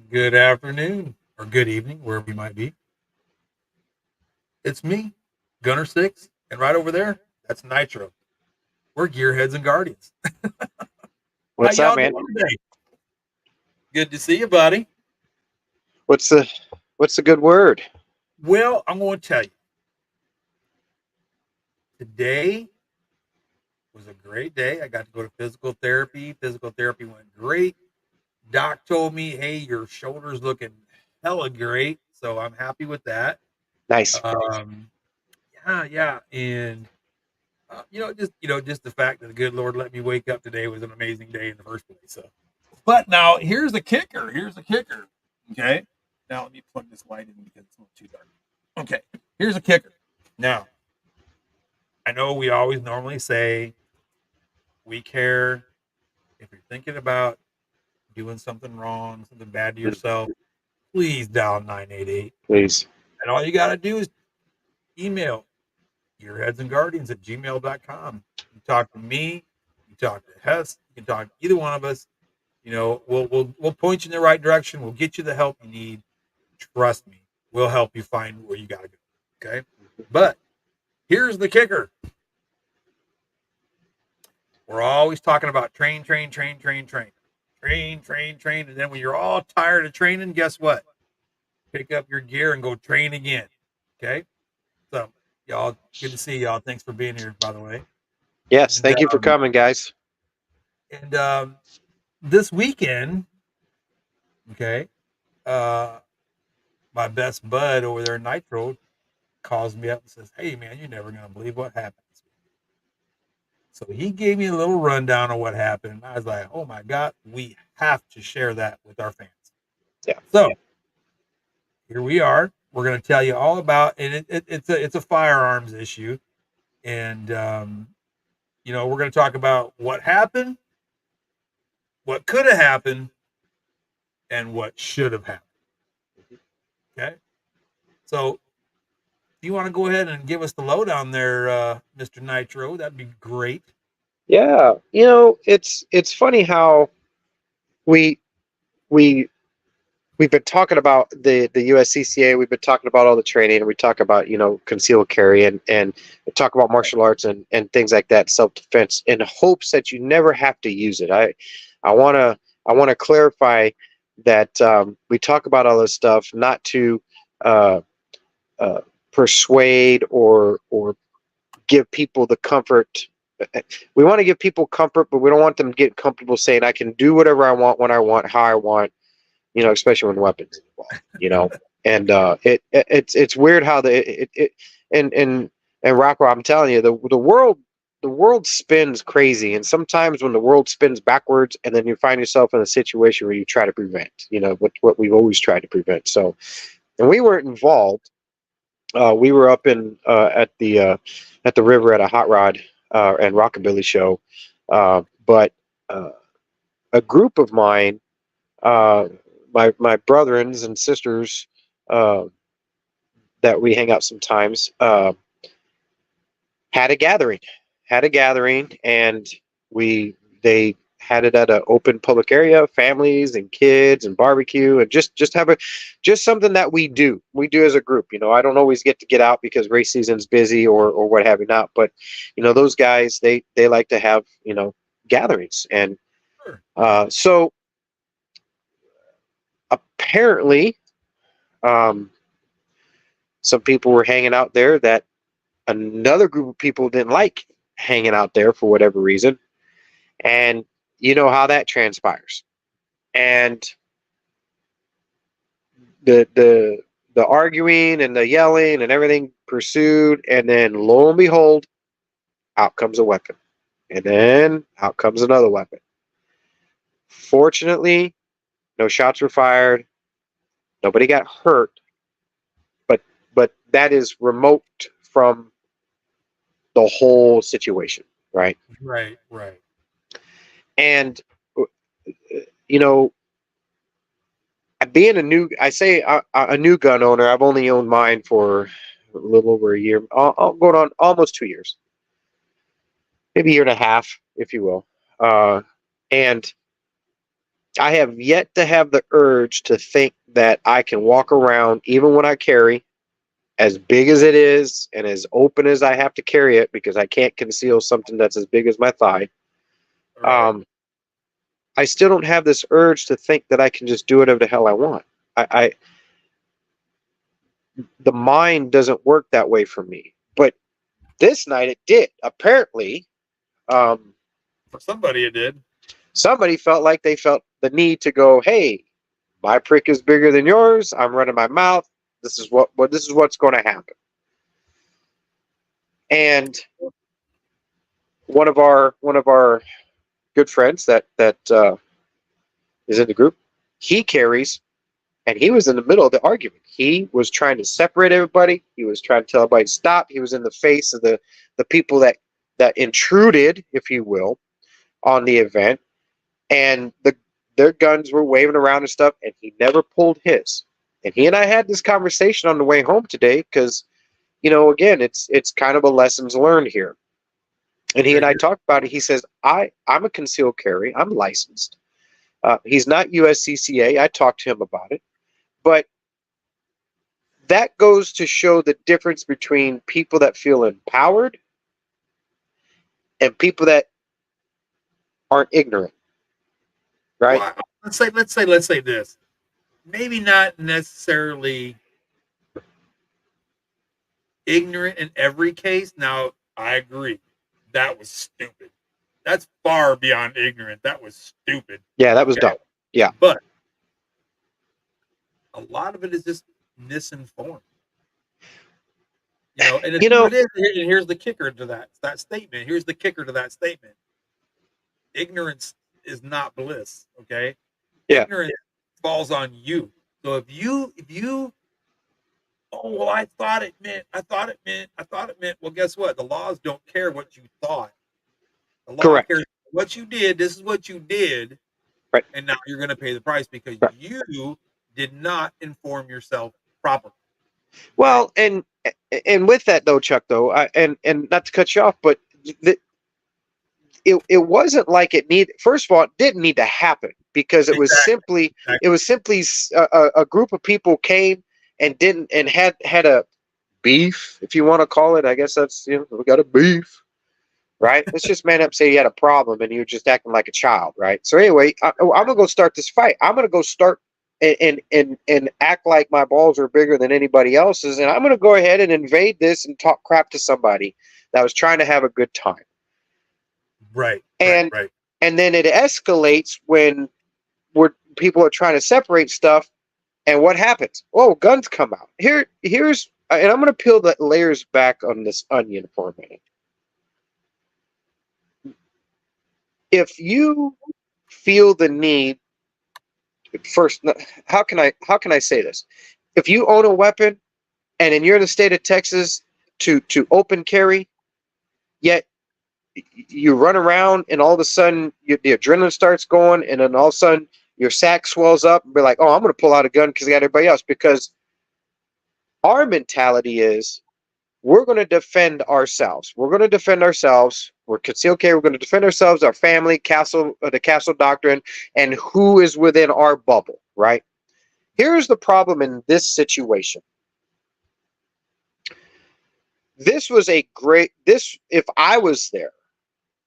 Good afternoon or good evening, wherever you might be. It's me, Gunner Six, and right over there, that's Nitro. We're gearheads and guardians. How What's up, y'all man? doing today? Good to see you, buddy. What's the what's the good word? Well, I'm going to tell you, today was a great day. I got to go to physical therapy. Physical therapy went great. Doc told me, "Hey, your shoulder's looking hella great," so I'm happy with that. Nice. Um, yeah, and just the fact that the good Lord let me wake up today was an amazing day in the first place. So, but now here's the kicker. Here's the kicker. Okay. Now let me plug this light in because it's a little too dark. Okay. Here's the kicker. Now I know we always normally say we care if you're thinking about doing something wrong, something bad to Mm, yourself. Please dial 988, please. and all you got to do is email yourheadsandguardians@gmail.com. You talk to me, you talk to Hess, you can talk to either one of us. We'll point you in the right direction. We'll get you the help you need. Trust me, we'll help you find where you gotta go. Okay. But here's the kicker. We're always talking about train, train, train, train, train. Train, train, train. And then when you're all tired of training, guess what? Pick up your gear and go train again. Okay. So y'all, good to see y'all. Thanks for being here, by the way. Yes, And thank you for coming, guys. and this weekend, okay, uh, my best bud over there, Nitro, calls me up and says, "Hey, man, you're never gonna believe what happened this weekend." So he gave me a little rundown of what happened. I was like, "Oh my god, we have to share that with our fans." Yeah. So here we are. We're gonna tell you all about, and it's a firearms issue, and we're gonna talk about what happened, what could have happened, and what should have happened. Okay, so if you want to go ahead and give us the lowdown there, Mr. Nitro, that'd be great. Yeah. It's funny how we we we've been talking about the USCCA. We've been talking about all the training, and we talk about concealed carry and talk about martial arts and things like that, self defense, in hopes that you never have to use it. I want to clarify that we talk about all this stuff not to uh, uh, persuade or give people the comfort. We want to give people comfort, but we don't want them to get comfortable saying I can do whatever I want, when I want, how I want. Especially when weapons are involved. And it's weird how and Rockwell, I'm telling you, the world spins crazy, and sometimes when the world spins backwards, and then you find yourself in a situation where you try to prevent, what we've always tried to prevent. So, and we weren't involved. We were up in at the river at a hot rod and rockabilly show, but a group of mine, uh, my brethrens and sisters, uh, that we hang out sometimes, had a gathering, and we they had it at an open public area, families and kids and barbecue, and just have a just something that we do as a group. I don't always get out because race season's busy or what have you not, but those guys, they like to have gatherings. And Sure. so apparently, um, some people were hanging out there that another group of people didn't like hanging out there for whatever reason. And you know how that transpires. And the arguing and the yelling and everything pursued, and then lo and behold, out comes a weapon. And then out comes another weapon. Fortunately, no shots were fired. Nobody got hurt, but that is remote from the whole situation, right? Right, right. And you know, being a new gun owner, I've only owned mine for a little over a year, going on almost 2 years, maybe a year and a half, if you will. And I have yet to have the urge to think that I can walk around, even when I carry, as big as it is and as open as I have to carry it because I can't conceal something that's as big as my thigh. Right. I still don't have this urge to think that I can just do whatever the hell I want. I the mind doesn't work that way for me. But this night it did. Apparently, For somebody, it did. somebody felt like they felt the need to go, "Hey, my prick is bigger than yours. I'm running my mouth. This is this is what's going to happen." And one of our good friends that is in the group, he carries, and he was in the middle of the argument. He was trying to separate everybody. He was trying to tell everybody to stop. He was in the face of the people that intruded, if you will, on the event, and their guns were waving around and stuff, and he never pulled his. And he and I had this conversation on the way home today because, again, it's kind of a lessons learned here. And he and I talked about it. He says, I'm a concealed carry. I'm licensed. He's not USCCA. I talked to him about it. But that goes to show the difference between people that feel empowered and people that aren't ignorant, right? Well, let's say this. Maybe not necessarily ignorant in every case. Now, I agree. That was stupid. That's far beyond ignorant. That was stupid. Yeah, that was dumb. Yeah. But a lot of it is just misinformed. And it is. And here's the kicker to that statement. Here's the kicker to that statement. Ignorance is not bliss. Okay. Yeah. Ignorance falls on you. So if you oh well, I thought it meant. Well, guess what? The laws don't care what you thought. The law Correct. cares what you did. This is what you did, Right. and now you're going to pay the price because Right. you did not inform yourself properly. Well, and with that though, Chuck, though, and not to cut you off, but it wasn't like it needed. First of all, it didn't need to happen because it was simply a group of people came and didn't and had a beef, if you want to call it. I guess that's we got a beef, right? Let's just man up, say you had a problem and you're just acting like a child, right? So anyway, I'm gonna go start this fight. I'm gonna go start and act like my balls are bigger than anybody else's, and I'm gonna go ahead and invade this and talk crap to somebody that was trying to have a good time. Right. And right. and then it escalates when people are trying to separate stuff, and what happens? Oh, guns come out. Here's and I'm going to peel the layers back on this onion for a minute. If you feel the need, first, how can I say this? If you own a weapon and you're in the state of Texas to open carry, yet you run around and all of a sudden the adrenaline starts going, and then all of a sudden your sack swells up and be like, oh, I'm going to pull out a gun because I got everybody else. Because our mentality is we're going to defend ourselves. We're going to defend ourselves. We're concealed carry. We're going to defend ourselves, our family, the castle doctrine, and who is within our bubble, right? Here's the problem in this situation. This was if I was there,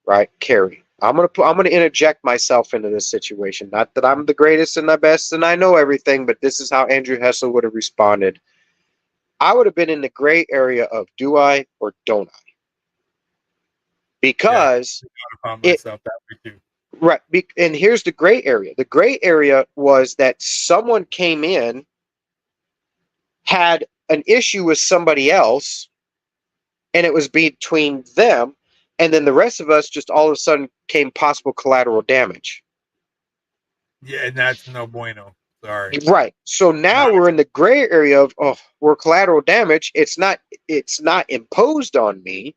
right, Carrie, I'm gonna interject myself into this situation. Not that I'm the greatest and the best and I know everything, but this is how Andrew Hessel would have responded. I would have been in the gray area of do I or don't I? Because I found myself that way too. Right, and here's the gray area. The gray area was that someone came in, had an issue with somebody else, and it was between them, and then the rest of us just all of a sudden came possible collateral damage. Yeah, and that's no bueno. Sorry. Right. So now we're in the gray area of we're collateral damage. It's not imposed on me,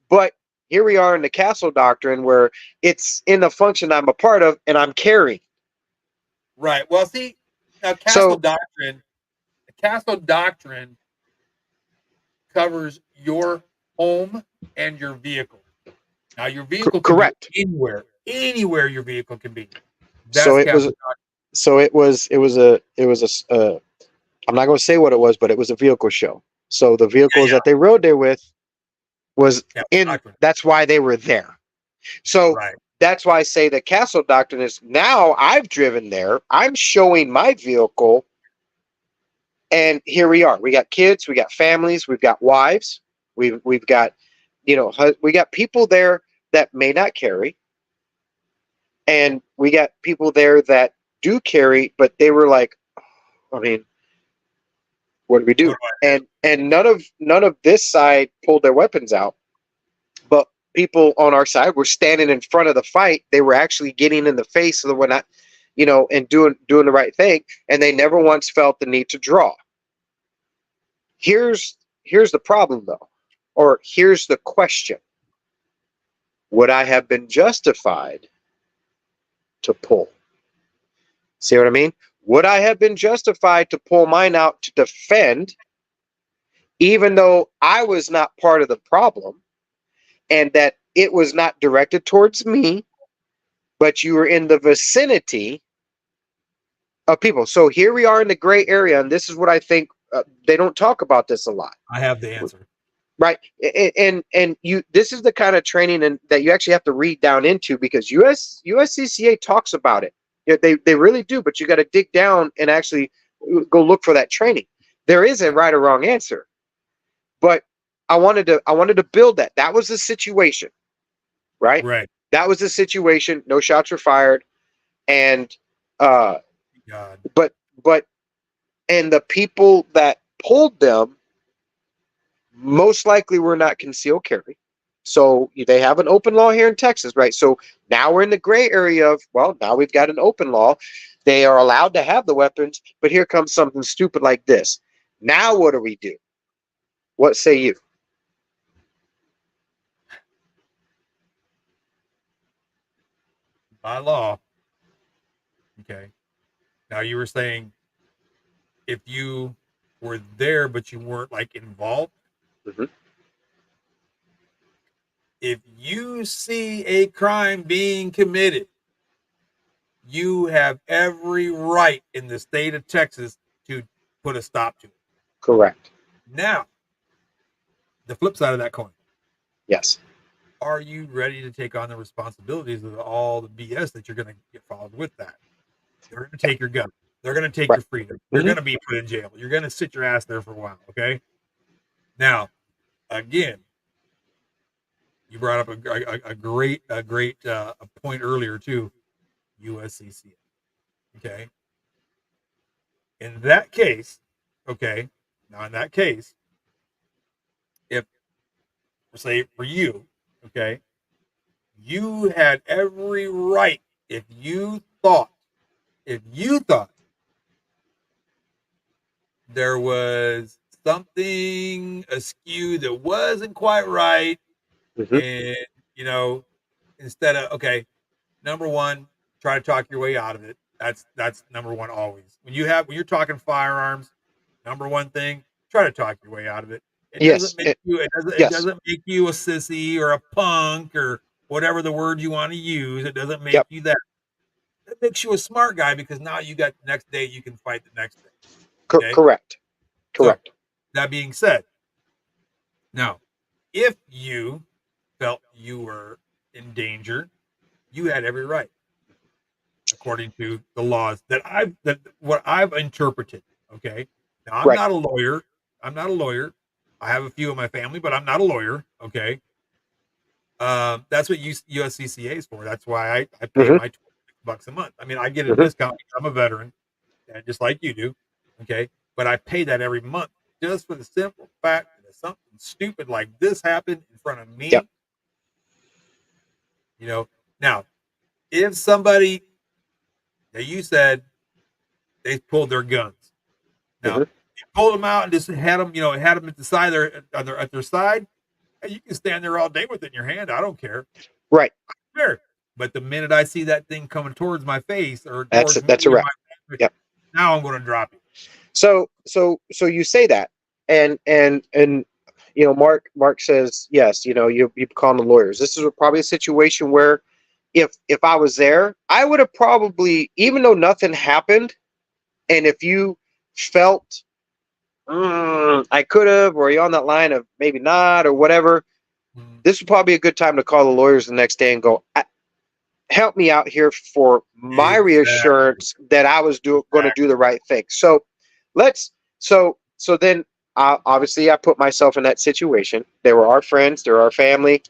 but here we are in the castle doctrine where it's in the function I'm a part of and I'm carrying. Right. Well, see, now castle doctrine covers your home and your vehicle. Now, your vehicle can correct be anywhere your vehicle can be. So it was So I'm not going to say what it was, but it was a vehicle show. So the Yeah, vehicles yeah, that they rode there with was yeah. in. Doctrine. That's why they were there. So Right. that's why I say the castle doctrine is now I've driven there. I'm showing my vehicle, and here we are. We got kids, we got families, we've got wives, we've got, we got people there that may not carry, and we got people there that do carry, but they were like, I mean, what do we What do? do I And none of this side pulled their weapons out, but people on our side were standing in front of the fight. They were actually getting in the face of the one, not, and doing the right thing, and they never once felt the need to draw. Here's the problem though, or here's the question: would I have been justified to pull? See what I mean? Would I have been justified to pull mine out to defend, even though I was not part of the problem, and that it was not directed towards me, but you were in the vicinity of people? So here we are in the gray area, and this is what I think, they don't talk about this a lot, I have the answer. right? And you, this is the kind of training that you actually have to read down into, because USCCA talks about it. Yeah, they really do, but you got to dig down and actually go look for that training. There is a Yeah. right or wrong answer, but I wanted to build that. That was the situation, right? Right. That was the situation. No shots were fired, and uh, God. but but and the people that pulled them most likely were not concealed carry. So they have an open law here in Texas, right? So now we're in the gray area of, well, now we've got an open law. They are allowed to have the weapons, but here comes something stupid like this. Now what do we do? What say you? By law. Okay. Now you were saying if you were there but you weren't like involved, Mhm. if you see a crime being committed, you have every right in the state of Texas to put a stop to it. Correct. Now, the flip side of that coin, Yes. are you ready to take on the responsibilities of all the BS that you're going to get followed with that? They're going to Yeah. take your gun. They're going to take Right. your freedom. You're Hmm. going to be put in jail. You're going to sit your ass there for a while. Okay. Now, again, you brought up a great a point earlier too. USCCA. Okay. In that case, okay. Now, in that case, if say for you, okay, you had every right if you thought there was something askew that wasn't quite right, Hmm. and you know, instead of okay, number one, try to talk your way out of it. That's number one always. When you're talking firearms, number one thing, try to talk your way out of it. It Yes. doesn't make you it Yes. doesn't make you a sissy or a punk or whatever the word you want to use. It doesn't make Yep. you that. It makes you a smart guy because now you got the next day you can fight the next day. Okay. Correct. So Correct. that being said, now if you felt you were in danger, you had every right according to the laws that what I've interpreted. Okay. Now I'm Right. not a lawyer. I'm not a lawyer. I have a few in my family, but I'm not a lawyer. Okay. That's what USCCA is for. That's why I pay Hmm. my $26 a month. I mean, I get a Hmm. discount because I'm a veteran, and just like you do. Okay. But I pay that every month just for the simple fact that if something stupid like this happened in front of Yep. me, you know, now if somebody that you said they pulled their guns. Now, Hmm. you pulled them out and just had them, had them at the side at their side. And you can stand there all day with it in your hand. I don't care. Right. Sure. But the minute I see that thing coming towards my face or That's towards me that's a or wrap. my, Yep. now I'm going to drop you. So you say that, and Mark says yes. You call the lawyers. This is probably a situation where if I was there, I would have probably, even though nothing happened, and if you felt I could have, or you're on that line of maybe not, or whatever, this would probably be a good time to call the lawyers the next day and go, help me out here for my Exactly. reassurance that I was going to do the right thing. So let's so then obviously I put myself in that situation. They were our friends, they're our family.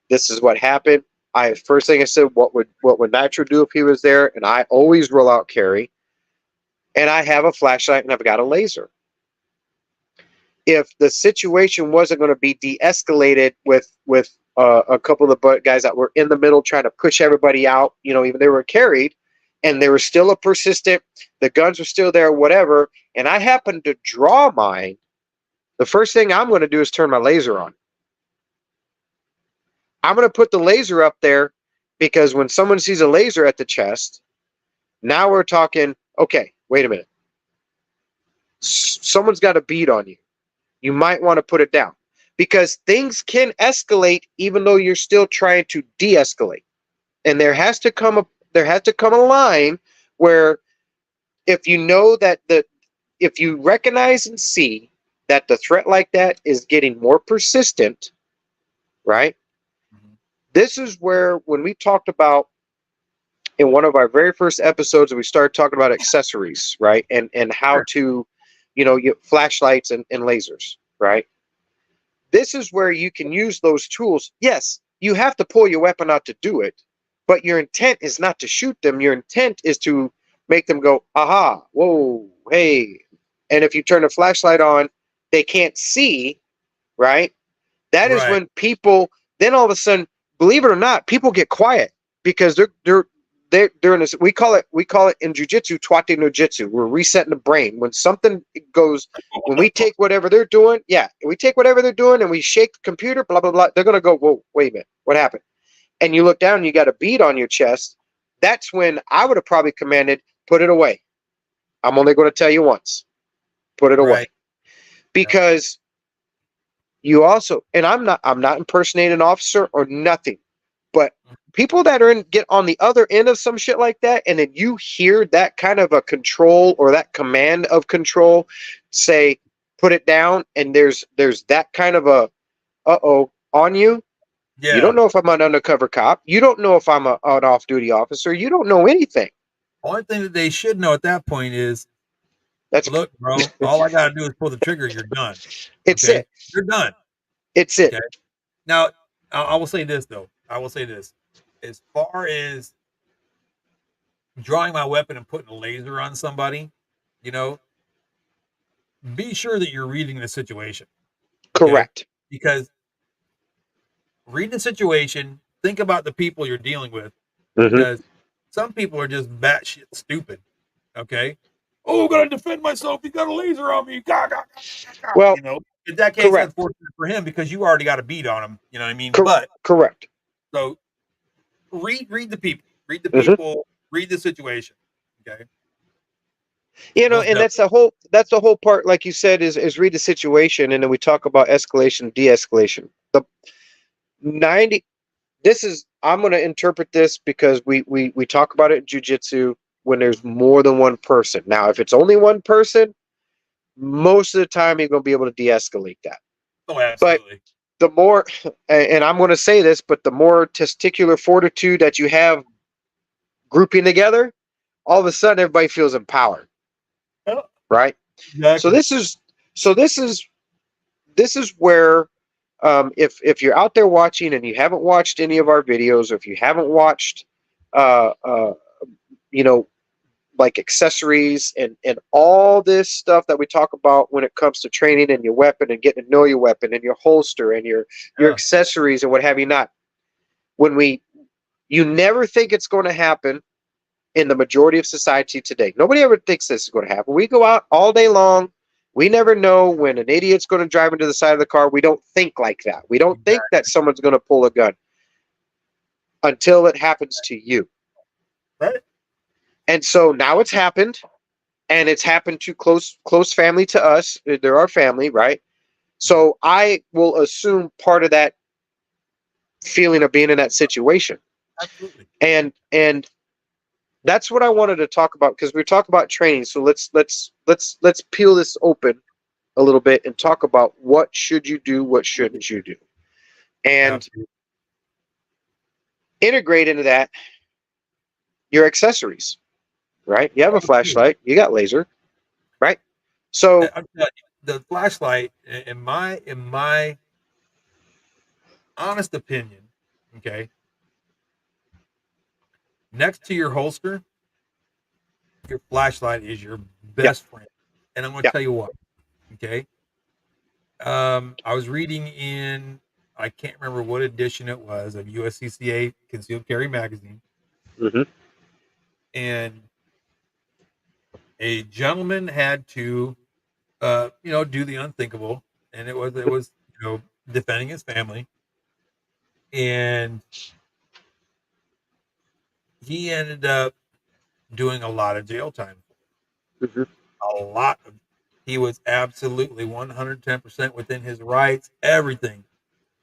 This is what happened. I first thing I said, what would Nitro do if he was there? And I always roll out carry. And I have a flashlight and I've got a laser. If the situation wasn't going to be de-escalated with a couple of the guys that were in the middle trying to push everybody out, even they were carried, and they were still a persistent, the guns were still there, whatever, and I happened to draw mine, the first thing I'm going to do is turn my laser on. I'm going to put the laser up there because when someone sees a laser at the chest, now we're talking, okay, wait a minute. Someone's got a bead on you. You might want to put it down because things can escalate even though you're still trying to de-escalate. And there has to come a line where if you know that if you recognize and see that the threat like that is getting more persistent, right? Mm-hmm. This is where when we talked about in one of our very first episodes, we started talking about accessories, right? And how to, flashlights and lasers, right? This is where you can use those tools. Yes, you have to pull your weapon out to do it, but your intent is not to shoot them. Your intent is to make them go, aha, whoa, hey. And if you turn a flashlight on, they can't see, right? That is Right. when people, then all of a sudden, believe it or not, people get quiet because they're in this. We call it in jujitsu twate no jitsu. We're resetting the brain. When something goes, when we take whatever they're doing, we take whatever they're doing and we shake the computer, blah blah blah. They're gonna go, whoa, wait a minute, what happened? And you look down, and you got a bead on your chest. That's when I would have probably commanded, put it away. I'm only going to tell you once, put it away, Right. because you also, and I'm not impersonating an officer or nothing, but people that get on the other end of some shit like that, and then you hear that kind of a control or that command of control say, put it down, and there's that kind of a on you. You Yeah. don't know if I'm an undercover cop. You don't know if I'm an off-duty officer. You don't know anything. Only thing that they should know at that point is, That's look, bro, all I got to do is pull the trigger. You're done. it's Okay. it. You're done. It's it. Okay. Now, I will say this, though. I will say this. As far as drawing my weapon and putting a laser on somebody, you know, be sure that you're reading the situation. Okay. Correct. Because read the situation, think about the people you're dealing with, Hmm. because some people are just batshit stupid. Okay. Oh, gotta defend myself. He got a laser on me. Gah, gah, gah, gah, gah. Well, In that case, that's correct. fortunate for him because you already got a beat on him. You know what I mean? But Correct. so read the people, Hmm. read the situation. Okay. Most And definitely. that's the whole part, like you said, is read the situation, and then we talk about escalation, de-escalation. The 90. This is, I'm going to interpret this because we talk about it in jujitsu when there's more than one person. Now, if it's only one person, most of the time you're going to be able to de-escalate that. Oh, But absolutely. the more, and I'm going to say this, but the more testicular fortitude that you have grouping together, all of a sudden everybody feels empowered, Yeah, right? So exactly. this is so this is where, if you're out there watching and you haven't watched any of our videos, or if you haven't watched uh, uh, you know like accessories and all this stuff that we talk about when it comes to training and your weapon and getting to know your weapon and your holster and your Yeah. accessories and what have you not, when we you never think it's going to happen in the majority of society today. Nobody ever thinks this is going to happen. We go out all day long. We never know when an idiot's going to drive into the side of the car. We don't think like that. We don't think Exactly. that someone's going to pull a gun until it happens to you. Right. And so now it's happened, and it's happened to close family to us. They're our family, right? Mhm. So I will assume part of that feeling of being in that situation. Absolutely. And that's what I wanted to talk about, because we talk about training. So let's peel this open a little bit and talk about what should you do, what shouldn't you do, and Absolutely. integrate into that your accessories. Right? You have a Absolutely. flashlight, you got laser, right? So I'm telling you, the flashlight, in my honest opinion, okay, next to your holster, your flashlight is your yeah, best friend. And I'm going to yeah, tell you what. Okay. I was reading in, I can't remember what edition it was of USCCA Concealed Carry magazine, hmm and a gentleman had to, do the unthinkable, and it was defending his family, and he ended up doing a lot of jail time. hmm A lot of, he was absolutely 110% within his rights. Everything.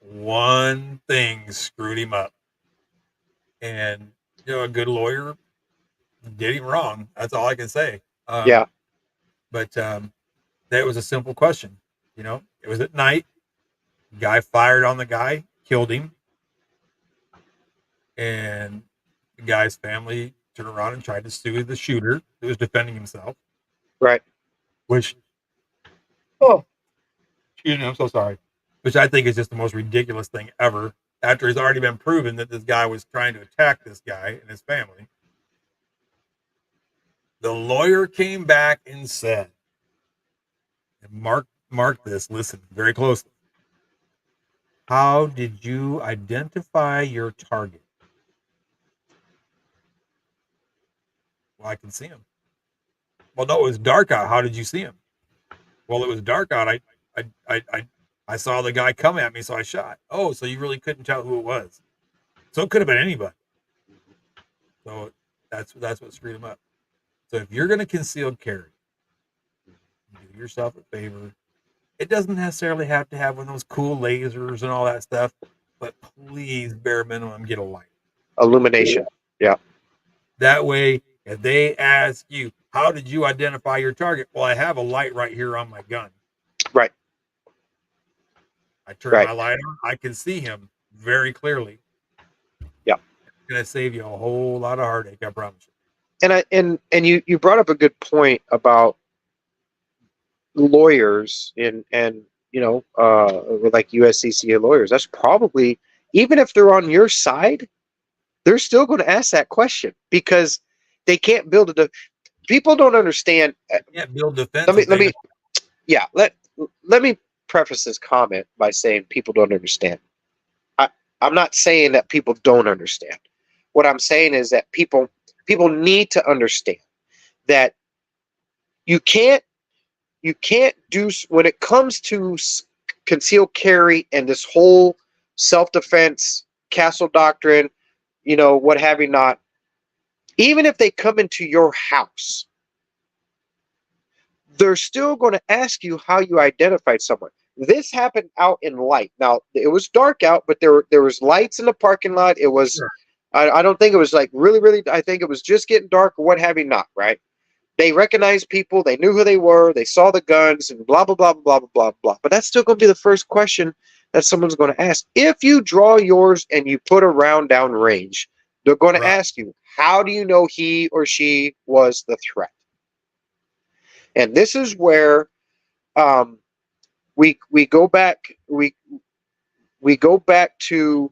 One thing screwed him up, and a good lawyer did him wrong. That's all I can say. yeah, But that was a simple question. It was at night. Guy fired on the guy, killed him, and the guy's family turned around and tried to sue the shooter who was defending himself. right. Which, oh, excuse me, I'm so sorry. Which I think is just the most ridiculous thing ever. After it's already been proven that this guy was trying to attack this guy and his family, the lawyer came back and said, and mark this, listen very closely. How did you identify your target? Well, I can see him. Well, no, it was dark out. How did you see him? Well, it was dark out. I saw the guy come at me, so I shot. Oh, so you really couldn't tell who it was. So it could have been anybody. So that's what screwed him up. So if you're going to concealed carry, do yourself a favor. It doesn't necessarily have to have one of those cool lasers and all that stuff, but please, bare minimum, get a light. Illumination. Yeah, That way, if they ask you, how did you identify your target? Well, I have a light right here on my gun. right, I turn right. my light on. I can see him very clearly. Yeah. It's going to save you a whole lot of heartache, I promise you. And you brought up a good point about lawyers and like USCCA lawyers. That's probably, even if they're on your side, they're still going to ask that question, because they can't build people don't understand. You can't build Let defense me if let they me know. yeah, let me preface this comment by saying people don't understand. I, I'm not saying that people don't understand. What I'm saying is that people need to understand that you can't you can't do, when it comes to concealed carry and this whole self-defense castle doctrine, what have you not. Even if they come into your house, they're still going to ask you how you identified someone. This happened out in light. Now it was dark out, but there was lights in the parking lot. It was, Sure. I don't think it was like really, really. I think it was just getting dark or what have you not. Right? They recognized people. They knew who they were. They saw the guns and blah blah blah blah blah blah blah. But that's still going to be the first question that someone's going to ask. If you draw yours and you put a round down range, they're going to Right. ask you, how do you know he or she was the threat? And this is where um, we go back we go back to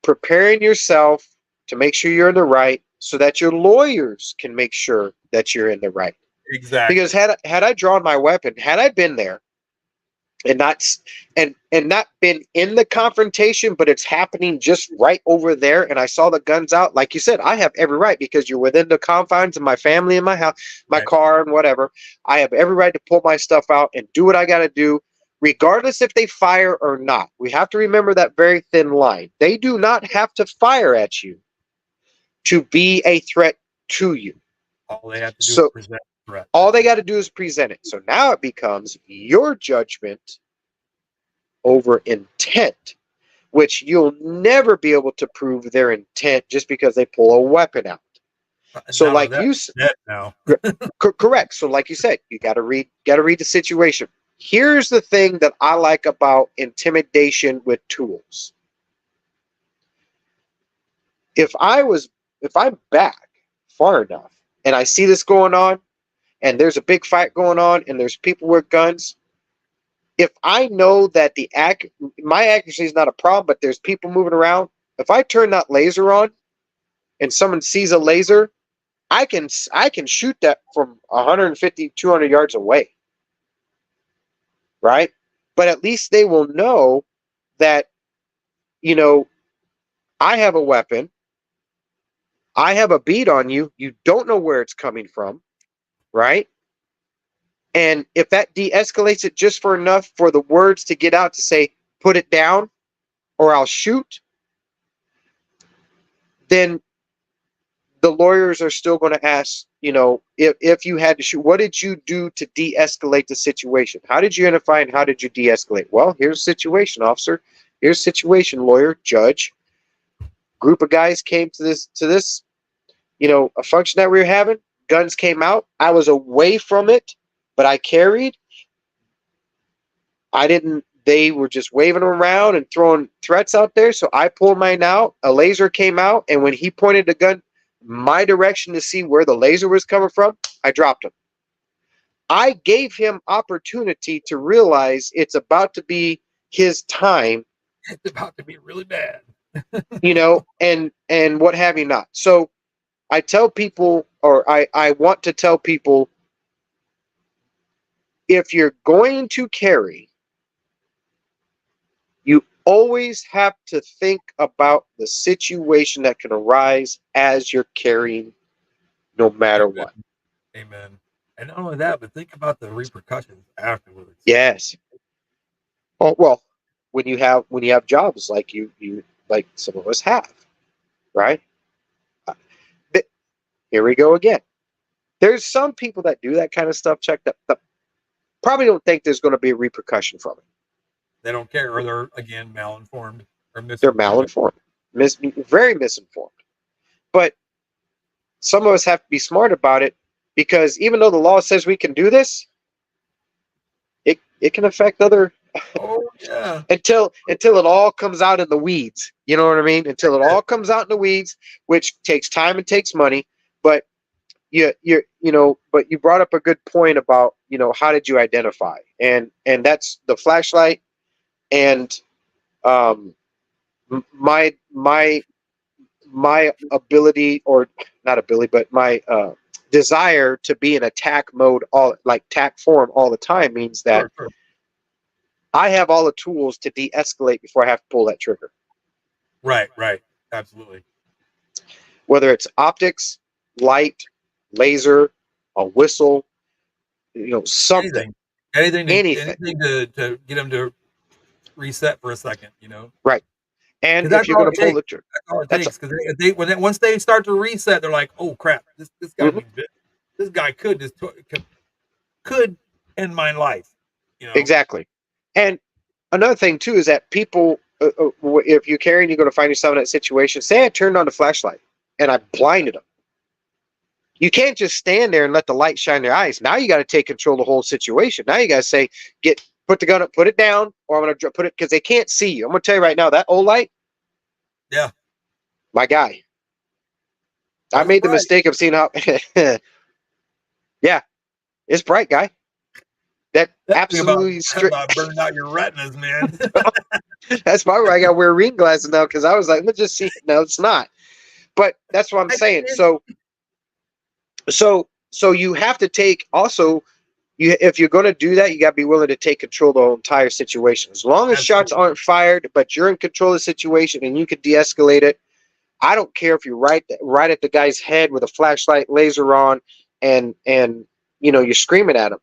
preparing yourself to make sure you're in the right, so that your lawyers can make sure that you're in the right. Because Exactly. had I drawn my weapon, had I been there and not been in the confrontation, but it's happening just right over there, and I saw the guns out, like you said, I have every right, because you're within the confines of my family and my house, my Right. car and whatever. I have every right to pull my stuff out and do what I got to do, regardless if they fire or not. We have to remember that very thin line. They do not have to fire at you to be a threat to you. All they have to do is So present a threat. all That's they it. got to do is present it. So now it becomes your judgment over intent. which you'll never be able to prove their intent just because they pull a weapon out. So, Not only like that, you, dead now. correct. So, like you said, you got to read the situation. Here's the thing that I like about intimidation with tools. If I'm back far enough and I see this going on, and there's a big fight going on, and there's people with guns, if I know that my accuracy is not a problem, but there's people moving around, if I turn that laser on and someone sees a laser, I can shoot that from 150, 200 yards away, right? But at least they will know that, you know, I have a weapon, I have a bead on you, you don't know where it's coming from, right? And if that de-escalates it just for enough for the words to get out to say, put it down or I'll shoot, then the lawyers are still going to ask, if you had to shoot, what did you do to de-escalate the situation? How did you identify and how did you de-escalate? Well, here's the situation, officer. Here's the situation, lawyer, judge. Group of guys came to this, a function that we were having. Guns came out. I was away from it, but I carried. They were just waving them around and throwing threats out there. So I pulled mine out. A laser came out. And when he pointed the gun my direction to see where the laser was coming from, I dropped him. I gave him opportunity to realize it's about to be his time. It's about to be really bad. And what have you not. So I tell people, or I want to tell people, if you're going to carry, you always have to think about the situation that can arise as you're carrying, no matter Amen. what. Amen. And not only that, but think about the repercussions afterwards. Yes. Oh well, when you have jobs like you like some of us have, right? Here we go again. There's some people that do that kind of stuff. Check that probably don't think there's going to be a repercussion from it. They don't care, or they're again malinformed or misinformed. They're malinformed, very misinformed. But some of us have to be smart about it, because even though the law says we can do this, it can affect other. Oh yeah. until it all comes out in the weeds. You know what I mean? Until it all comes out in the weeds, which takes time and takes money. But but you brought up a good point about, how did you identify? And that's the flashlight and my ability, or not ability, but my desire to be in attack mode, attack form all the time, means that Sure. I have all the tools to de-escalate before I have to pull that trigger. Right. Absolutely. Whether it's optics, light, laser, a whistle, something. Anything to get them to reset for a second, Right. And if you're going to pull the trigger, that's all it takes. Because once they start to reset, they're like, "Oh crap, this guy means business. This guy could end my life." Exactly. And another thing too is that people, if you're carrying, you're going to find yourself in that situation. Say I turned on the flashlight and I blinded them. You can't just stand there and let the light shine in their eyes. Now you got to take control of the whole situation. Now you got to say, put the gun up, put it down, or I'm going to put it, because they can't see you. I'm going to tell you right now, that old light. Yeah. My guy. I made the mistake of seeing how. Yeah, it's bright, guy. That absolutely about burning out your retinas, man. That's probably why I got to wear reading glasses now, because I was like, let's just see. No, it's not. But that's what I'm saying. So you have to take also, if you're going to do that, you got to be willing to take control of the entire situation. As long as shots aren't fired, but you're in control of the situation and you can de-escalate it. I don't care if you're right at the guy's head with a flashlight laser on, and you're screaming at him.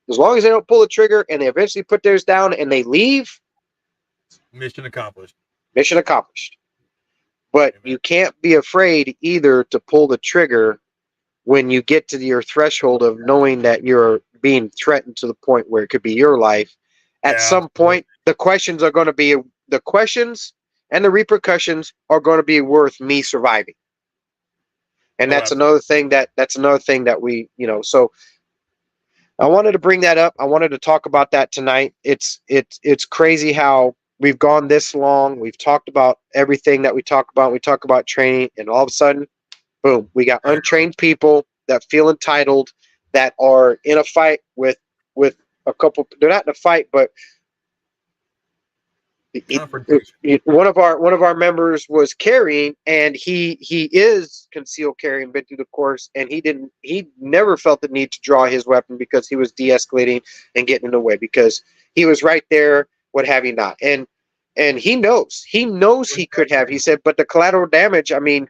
As long as they don't pull the trigger and they eventually put theirs down and they leave, mission accomplished. Mission accomplished. But you can't be afraid either to pull the trigger when you get to your threshold of knowing that you're being threatened to the point where it could be your life. At some point, the questions are going to be the questions and the repercussions are going to be worth me surviving. And Oh, that's absolutely. another thing that we, so I wanted to bring that up. I wanted to talk about that tonight. It's crazy how we've gone this long. We've talked about everything that we talk about. We talk about training, and all of a sudden, boom, we got untrained people that feel entitled, that are in a fight with a couple. They're not in a fight, but Confrontation. one of our members was carrying, and he is concealed carrying, been through the course, and he never felt the need to draw his weapon because he was de-escalating and getting in the way because he was right there, what have you not. And he knows he could have, he said, but the collateral damage, I mean,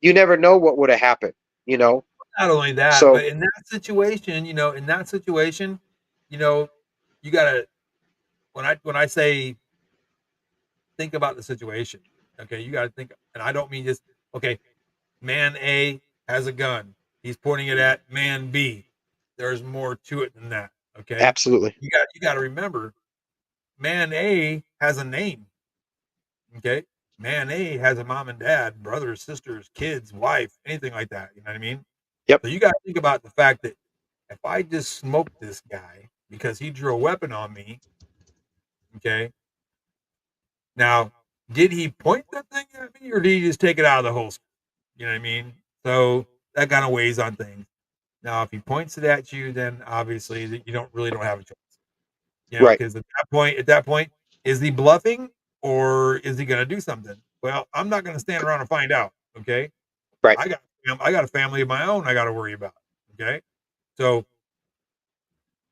you never know what would have happened, you know. Not only that, So but in that situation, you know, you gotta when I say think about the situation, okay, you gotta think, and I don't mean just okay, man A has a gun, he's pointing it at man B. There's more to it than that. Okay, absolutely. you got to remember, man A has a name. Okay, man A has a mom and dad, brothers, sisters, kids, wife, anything like that. You know what I mean? Yep. So you got to think about the fact that if I just smoked this guy because he drew a weapon on me, okay. Now, did he point that thing at me, or did he just take it out of the holster? You know what I mean? So that kind of weighs on things. Now, if he points it at you, then obviously you don't have a choice. Right. Because at that point, is he bluffing or is he going to do something? Well, I'm not going to stand around and find out. Okay, Right. I got a family of my own I got to worry about. Okay, so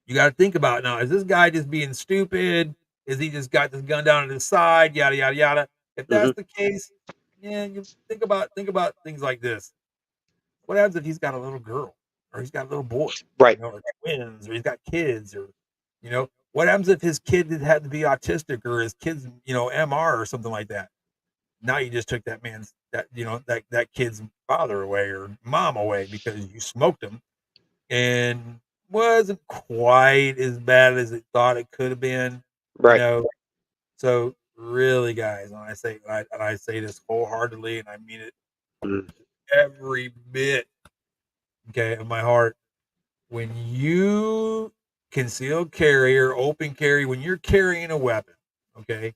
you got to think about it now. Is this guy just being stupid? Is he just got this gun down to the side? Yada yada yada. If that's Hmm. the case, yeah, you think about things like this. What happens if he's got a little girl or he's got a little boy, Right. or twins, or he's got kids, or what happens if his kid had to be autistic or his kid's MR or something like that? Now you just took that kid's father away or mom away because you smoked him, and wasn't quite as bad as it thought it could have been, you Right. know. So really, guys, when I say this wholeheartedly, and I mean it Mhm. every bit, okay, of my heart, when you conceal carry or open carry, when you're carrying a weapon, okay,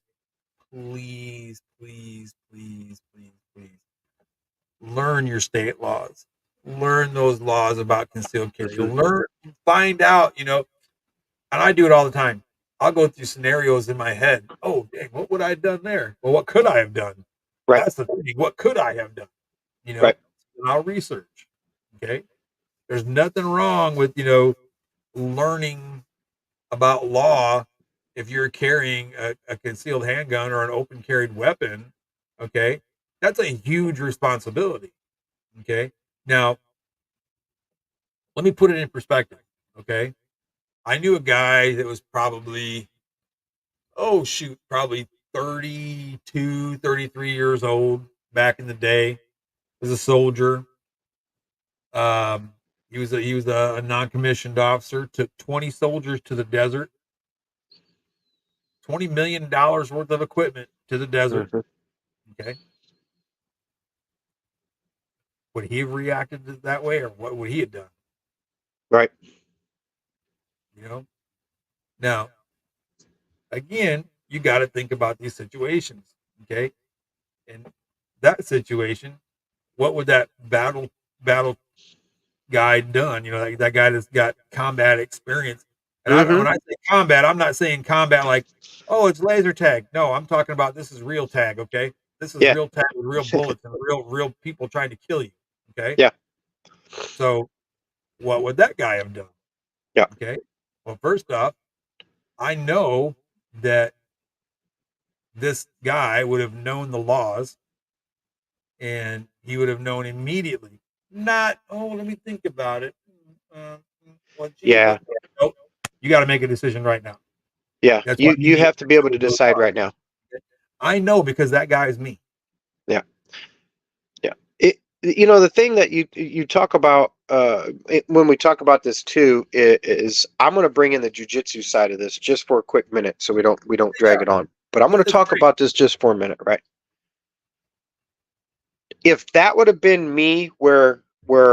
please, please, please, please, please learn your state laws. Learn those laws about concealed carry. Mhm. Learn, find out, and I do it all the time. I'll go through scenarios in my head. Oh, dang, what would I have done there? Well, what could I have done? Right. That's the thing. What could I have done? You Right. know, and I'll research. Okay. There's nothing wrong with, learning about law if you're carrying a concealed handgun or an open carried weapon. Okay. That's a huge responsibility. Okay. Now, let me put it in perspective. Okay. I knew a guy that was probably, oh, shoot, probably 32, 33 years old back in the day, was a soldier. Um, he was a non-commissioned officer, took 20 soldiers to the desert, $20 million worth of equipment to the desert. Mhm. Okay. Would he have reacted that way, or what would he have done? Right. You know? Now, again, you got to think about these situations. Okay. In that situation, what would that battle guy done? That guy that's got combat experience. And when Mhm. I say combat, I'm not saying combat like, oh, it's laser tag. No, I'm talking about this is real tag. Okay, this is Yeah. real tag with real bullets and real people trying to kill you. Okay, Yeah. so what would that guy have done? Yeah. Okay, well, first off, I know that this guy would have known the laws, and he would have known immediately. Not, oh, let me think about it. Uh, well, gee, Yeah. what? Nope. You got to make a decision right now. Yeah. That's why you You need have to be able to decide right now. I know because that guy is me. Yeah. Yeah. The thing that you talk about when we talk about this too is I'm going to bring in the jujitsu side of this just for a quick minute so we don't drag Yeah, it on. But I'm going to it's talk great. about this just for a minute, right? if that would have been me where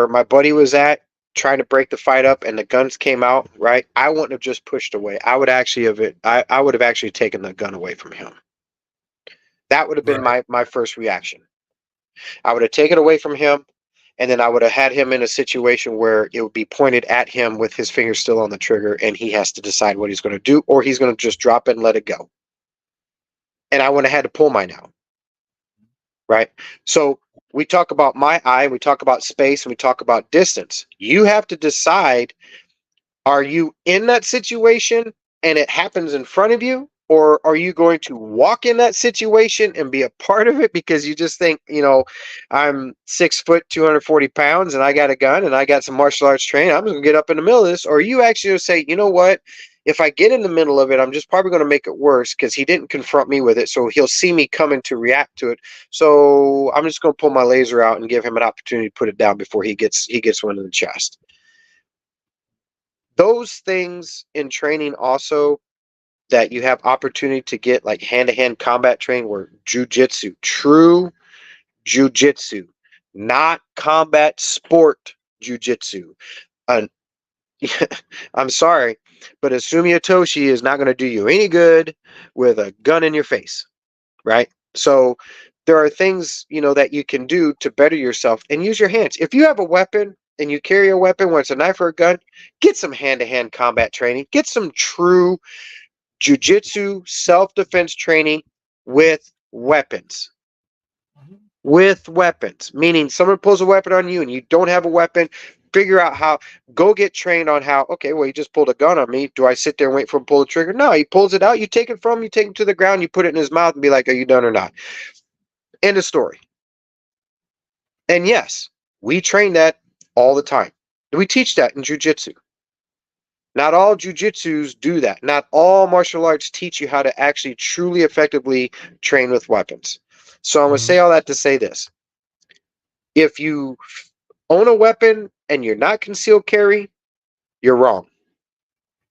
my buddy was at trying to break the fight up and the guns came out, right? I wouldn't have just pushed away. I would actually have I would have actually taken the gun away from him. That would have been Right. my first reaction. I would have taken it away from him, and then I would have had him in a situation where it would be pointed at him with his finger still on the trigger, and he has to decide what he's going to do, or he's going to just drop it and let it go. And I would have had to pull mine out, right? So we talk about my eye, we talk about space, and we talk about distance. You have to decide, are you in that situation and it happens in front of you? Or are you going to walk in that situation and be a part of it because you just think, I'm 6 foot, 240 pounds, and I got a gun and I got some martial arts training. I'm just going to get up in the middle of this. Or are you actually going to say, you know what? If I get in the middle of it, I'm just probably going to make it worse because he didn't confront me with it. So he'll see me coming to react to it. So I'm just going to pull my laser out and give him an opportunity to put it down before he gets one in the chest. Those things in training also that you have opportunity to get, like hand-to-hand combat training, where jujitsu, true jujitsu, not combat sport jujitsu. Uh, I'm sorry, but Asumi Otoshi is not going to do you any good with a gun in your face, right? So there are things, that you can do to better yourself and use your hands. If you have a weapon and you carry a weapon, whether it's a knife or a gun, get some hand-to-hand combat training. Get some true jujitsu self-defense training with weapons. Mhm. With weapons, meaning someone pulls a weapon on you and you don't have a weapon, figure out how, go get trained on how, okay, well, he just pulled a gun on me. Do I sit there and wait for him to pull the trigger? No, he pulls it out, you take it from him, you take him to the ground, you put it in his mouth and be like, are you done or not? End of story. And yes, we train that all the time. We teach that in jujitsu. Not all jujitsus do that. Not all martial arts teach you how to actually truly effectively train with weapons. So I'm going to Mhm. say all that to say this. If you own a weapon and you're not concealed carry, you're wrong.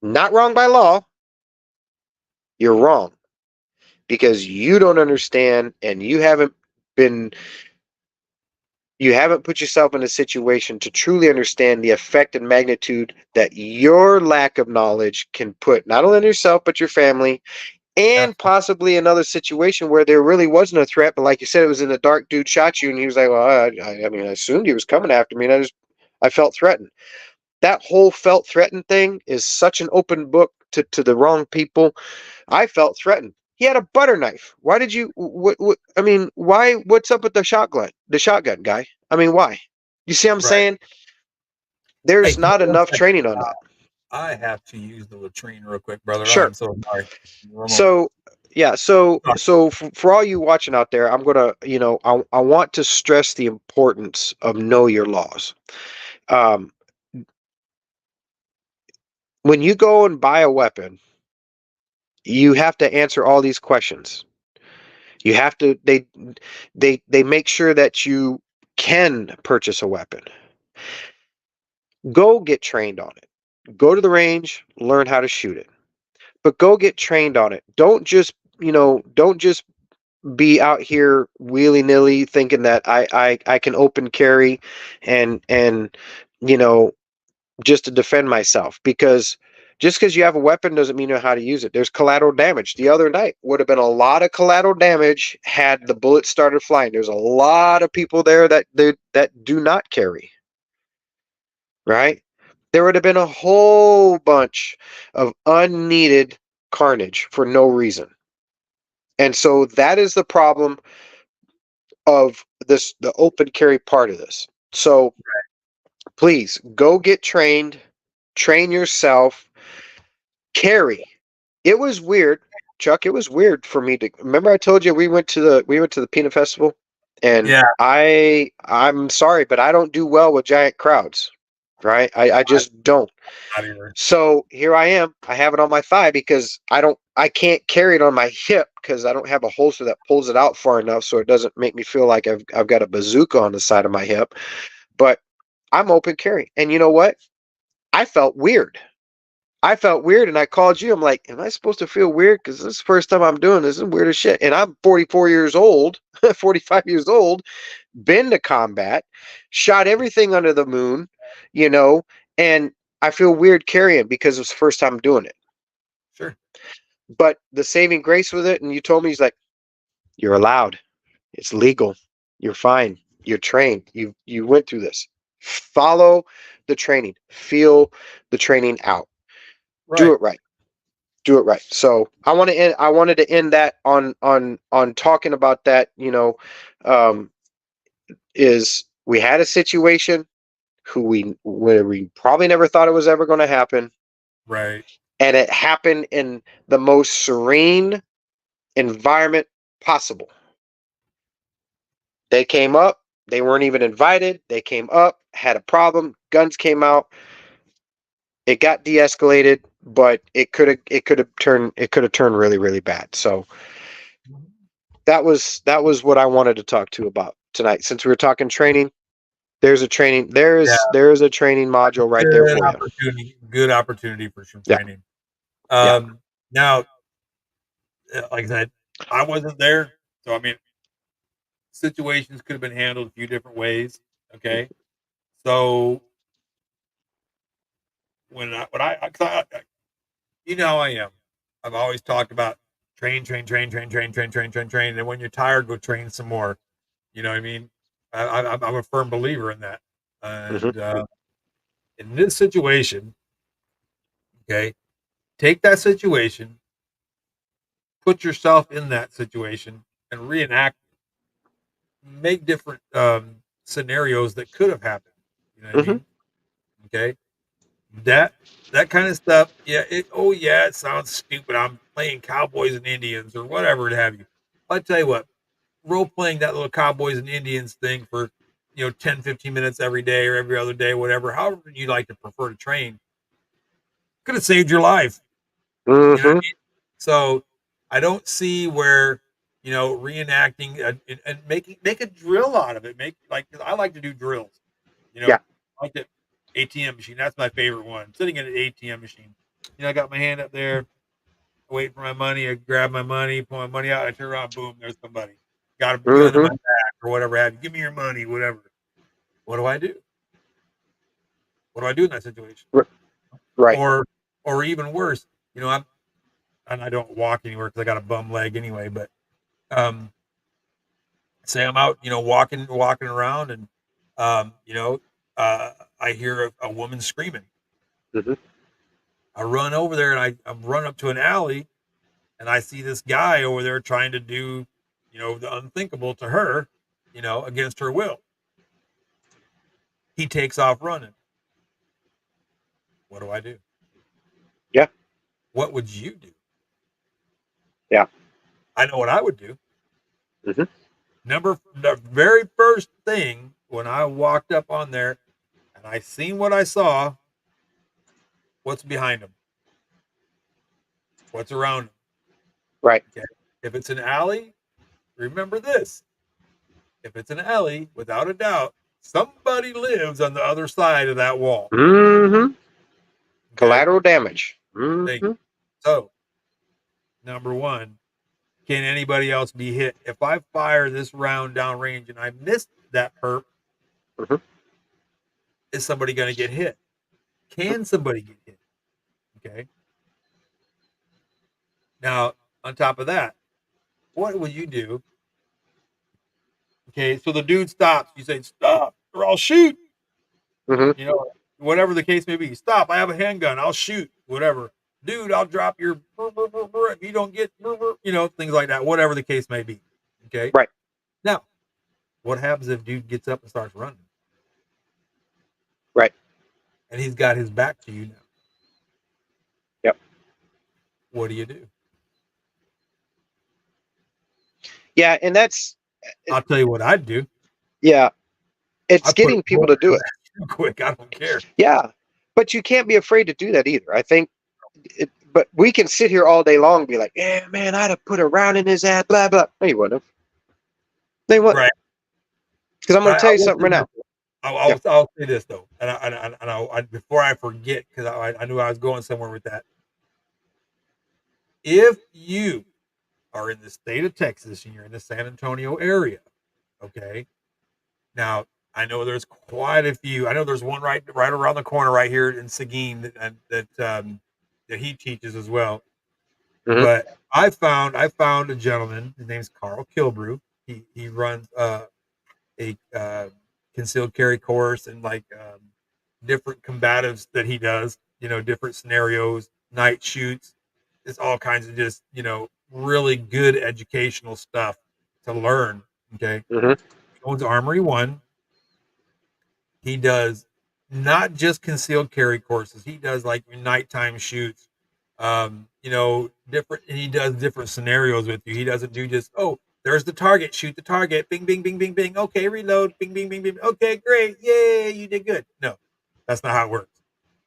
Not wrong by law, you're wrong because you don't understand and been you haven't put yourself in a situation to truly understand the effect and magnitude that your lack of knowledge can put not only on yourself but your family, and Absolutely. possibly another situation where there really wasn't a threat, but like you said, it was in the dark. Dude shot you, and he was like, "Well, I mean, I assumed he was coming after me, and I felt threatened." That whole felt threatened thing is such an open book to the wrong people. I felt threatened. He had a butter knife. Why did you? What? I mean, why? What's up with the shotgun? The shotgun guy. I mean, why? You see, what I'm Right. saying there's Hey, give me not one enough second. training on that. I have to use the latrine real quick, brother. I Sure. am so sorry. One moment. So yeah, so Sorry. for all you watching out there, I'm gonna, I want to stress the importance of know your laws. Um, when you go and buy a weapon, you have to answer all these questions. You have to they make sure that you can purchase a weapon. Go get trained on it. Go to the range, learn how to shoot it. But go get trained on it. Don't just be out here willy-nilly thinking that I can open carry and you know just to defend myself, because just because you have a weapon doesn't mean you know how to use it. There's collateral damage. The other night would have been a lot of collateral damage had the bullets started flying. There's a lot of people there that do not carry, right? There would have been a whole bunch of unneeded carnage for no reason. And so that is the problem of this, the open carry part of this. So please go get trained, train yourself, carry. It was weird, Chuck. It was weird for me to remember. I told you we went to the peanut festival, and Yeah, I'm sorry, but I don't do well with giant crowds, right? I I'm just don't. not either. So here I am. I have it on my thigh because I can't carry it on my hip because I don't have a holster that pulls it out far enough so it doesn't make me feel like I've got a bazooka on the side of my hip. But I'm open carry. And you know what? I felt weird. I felt weird, and I called you. I'm like, am I supposed to feel weird? Because this is the first time I'm doing this. This is weird as shit. And I'm 44 years old, 45 years old, been to combat, shot everything under the moon, you know, and I feel weird carrying because it's the first time doing it. Sure. But the saving grace with it, and you told me, he's like, you're allowed. It's legal. You're fine. You're trained. You went through this. Follow the training. Feel the training out. Do Right. it right. Do it right. So I wanted to end that on talking about that. Um, is we had a situation where we probably never thought it was ever going to happen, Right. and it happened in the most serene environment possible. They came up. They weren't even invited. They came up, had a problem. Guns came out. It got de-escalated, but it could have turned really, really bad. So that was what I wanted to talk to you about tonight. Since we were talking training, Yeah. there is a training module right there Good for you. opportunity. Good opportunity for some Yeah, training. yeah. Now, like I said, I wasn't there, so I mean, situations could have been handled a few different ways. Okay, so you know how I am. I've always talked about train, train, train, train, train, train, train, train, train, and when you're tired, go train some more. You know what I mean? I'm a firm believer in that. Hmm. And in this situation, okay, take that situation, put yourself in that situation, and reenact, make different scenarios that could have happened. You know what I Hmm. mean? Okay, that that kind of stuff. Yeah. Oh yeah, it sounds stupid. I'm playing Cowboys and Indians or whatever to have you. I'll tell you what, role playing that little Cowboys and Indians thing for 10, 15 minutes every day or every other day, whatever, however you like to prefer to train, could have saved your life. You know what I Hmm. mean? So I don't see where reenacting and make a drill out of it. Make like 'cause I like to do drills. Yeah. I like the ATM machine. That's my favorite one. Sitting in an ATM machine. I got my hand up there, waiting for my money. I grab my money, pull my money out. I turn around, boom, there's somebody. Got a gun in Hmm. my back or whatever. Have you. Give me your money, whatever. What do I do? What do I do in that situation? Right. Or even worse, I'm and I don't walk anywhere because I got a bum leg anyway. But um, say I'm out, walking around, and um, you know, I hear a woman screaming. Hmm. I run over there and I run up to an alley and I see this guy over there trying to do, the unthinkable to her, against her will. He takes off running. What do I do? Yeah. What would you do? Yeah. I know what I would do. Hmm. The very first thing when I walked up on there and I seen what I saw, what's behind him? What's around him? Right. Okay. If it's an alley, remember this. If it's an alley, without a doubt, somebody lives on the other side of that wall. Hmm. Okay. Collateral damage. Thank Hmm. you. So, number one, can anybody else be hit? If I fire this round downrange and I missed that perp, Hmm. is somebody going to get hit? Can somebody get hit? Okay. Now, on top of that, what would you do? Okay. So the dude stops. You say, stop, or I'll shoot. Hmm. You know, whatever the case may be. Stop. I have a handgun. I'll shoot. Whatever. Dude, I'll drop your if you don't get things like that. Whatever the case may be. Okay. Right. Now, what happens if dude gets up and starts running, Right. and he's got his back to you now? Yep. What do you do? Yeah. And that's, I'll tell you what I'd do. yeah, I it's put a getting people bullet to in do his it. ass real quick. I don't care. Yeah. But you can't be afraid to do that either. I think but we can sit here all day long and be like, yeah, man, I'd have put a round in his ass, blah, blah. No, you wouldn't have. They wouldn't. Right. Because I'm going to tell I you will something say right now. this. Yeah. I'll say this though, and before I forget, because I knew I was going somewhere with that. If you are in the state of Texas and you're in the San Antonio area, okay. Now I know there's quite a few. I know there's one right around the corner right here in Seguin that he teaches as well. Hmm. But I found a gentleman. His name's Carl Kilbrew. He runs a concealed carry course and like different combatives that he does. Different scenarios, night shoots. It's all kinds of just really good educational stuff to learn. Okay, Hmm. he owns Armory One. He does not just concealed carry courses. He does like your nighttime shoots. Different. And he does different scenarios with you. He doesn't do just there's the target, shoot the target, bing, bing, bing, bing, bing. Okay, reload, bing, bing, bing, bing. Okay, great, yay, you did good. No, that's not how it works.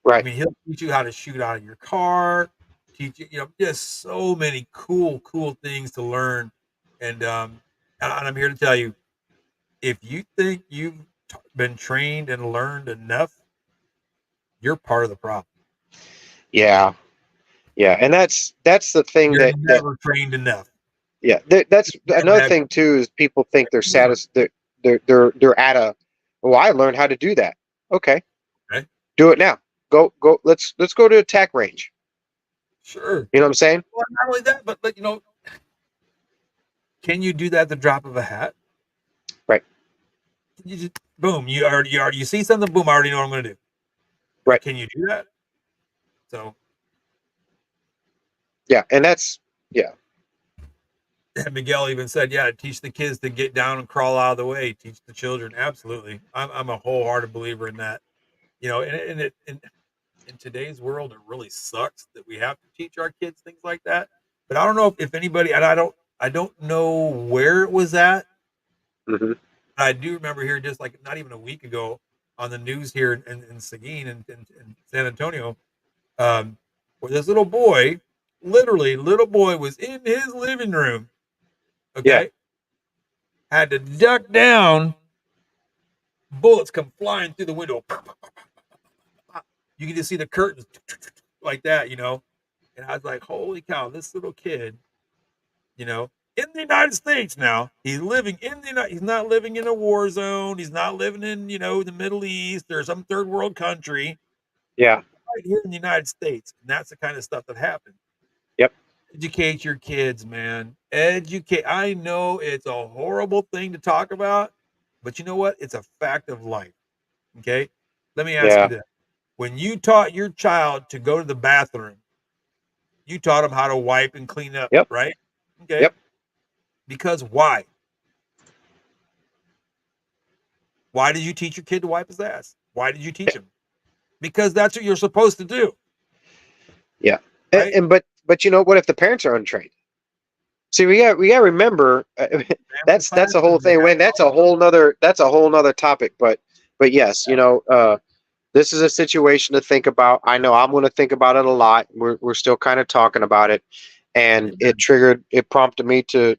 I Right. mean, he'll teach you how to shoot out of your car. Teach you, just so many cool things to learn. And I'm here to tell you, if you think you've been trained and learned enough, you're part of the problem. Yeah. Yeah. And that's the thing You're that never trained enough. yeah, that's You never another have. thing too is people think they're Never. satis they're at a well, I learned how to do that. Okay, Okay. do it now. Go. Let's go to attack range. Sure. You know what I'm saying? Well, not only that, but can you do that at the drop of a hat? Right. You just boom. You see something. Boom. I already know what I'm going to do. Right. Can you do that? So Yeah. And that's yeah. Miguel even said, "Yeah, teach the kids to get down and crawl out of the way. Teach the children." Absolutely. I'm a wholehearted believer in that. In today's world, it really sucks that we have to teach our kids things like that. But I don't know if anybody, and I don't know where it was at. Hmm. But I do remember here just like not even a week ago on the news here in Seguin and San Antonio, where this little boy, literally little boy, was in his living room. Yeah. Okay, had to duck down. Bullets come flying through the window. You can just see the curtains like that. And I was like, holy cow, this little kid, in the United States now, he's living in the United, he's not living in a war zone. He's not living in, the Middle East or some third world country, Yeah. right here in the United States. And that's the kind of stuff that happens. Yep. Educate your kids, man. Educate. I know it's a horrible thing to talk about, but you know what? It's a fact of life. Okay. Let me ask you Yeah. this. When you taught your child to go to the bathroom, you taught them how to wipe and clean up, Yep. right? Okay. Yep. Because why? Why did you teach your kid to wipe his ass? Why did you teach him? Because that's what you're supposed to do, Yeah. And, right? and but what if the parents are untrained? See, we got to remember Family that's a whole classes, they thing. have When it all. that's a whole nother topic. But yes, this is a situation to think about. I know I'm going to think about it a lot. We're still kind of talking about it, and Amen. it prompted me to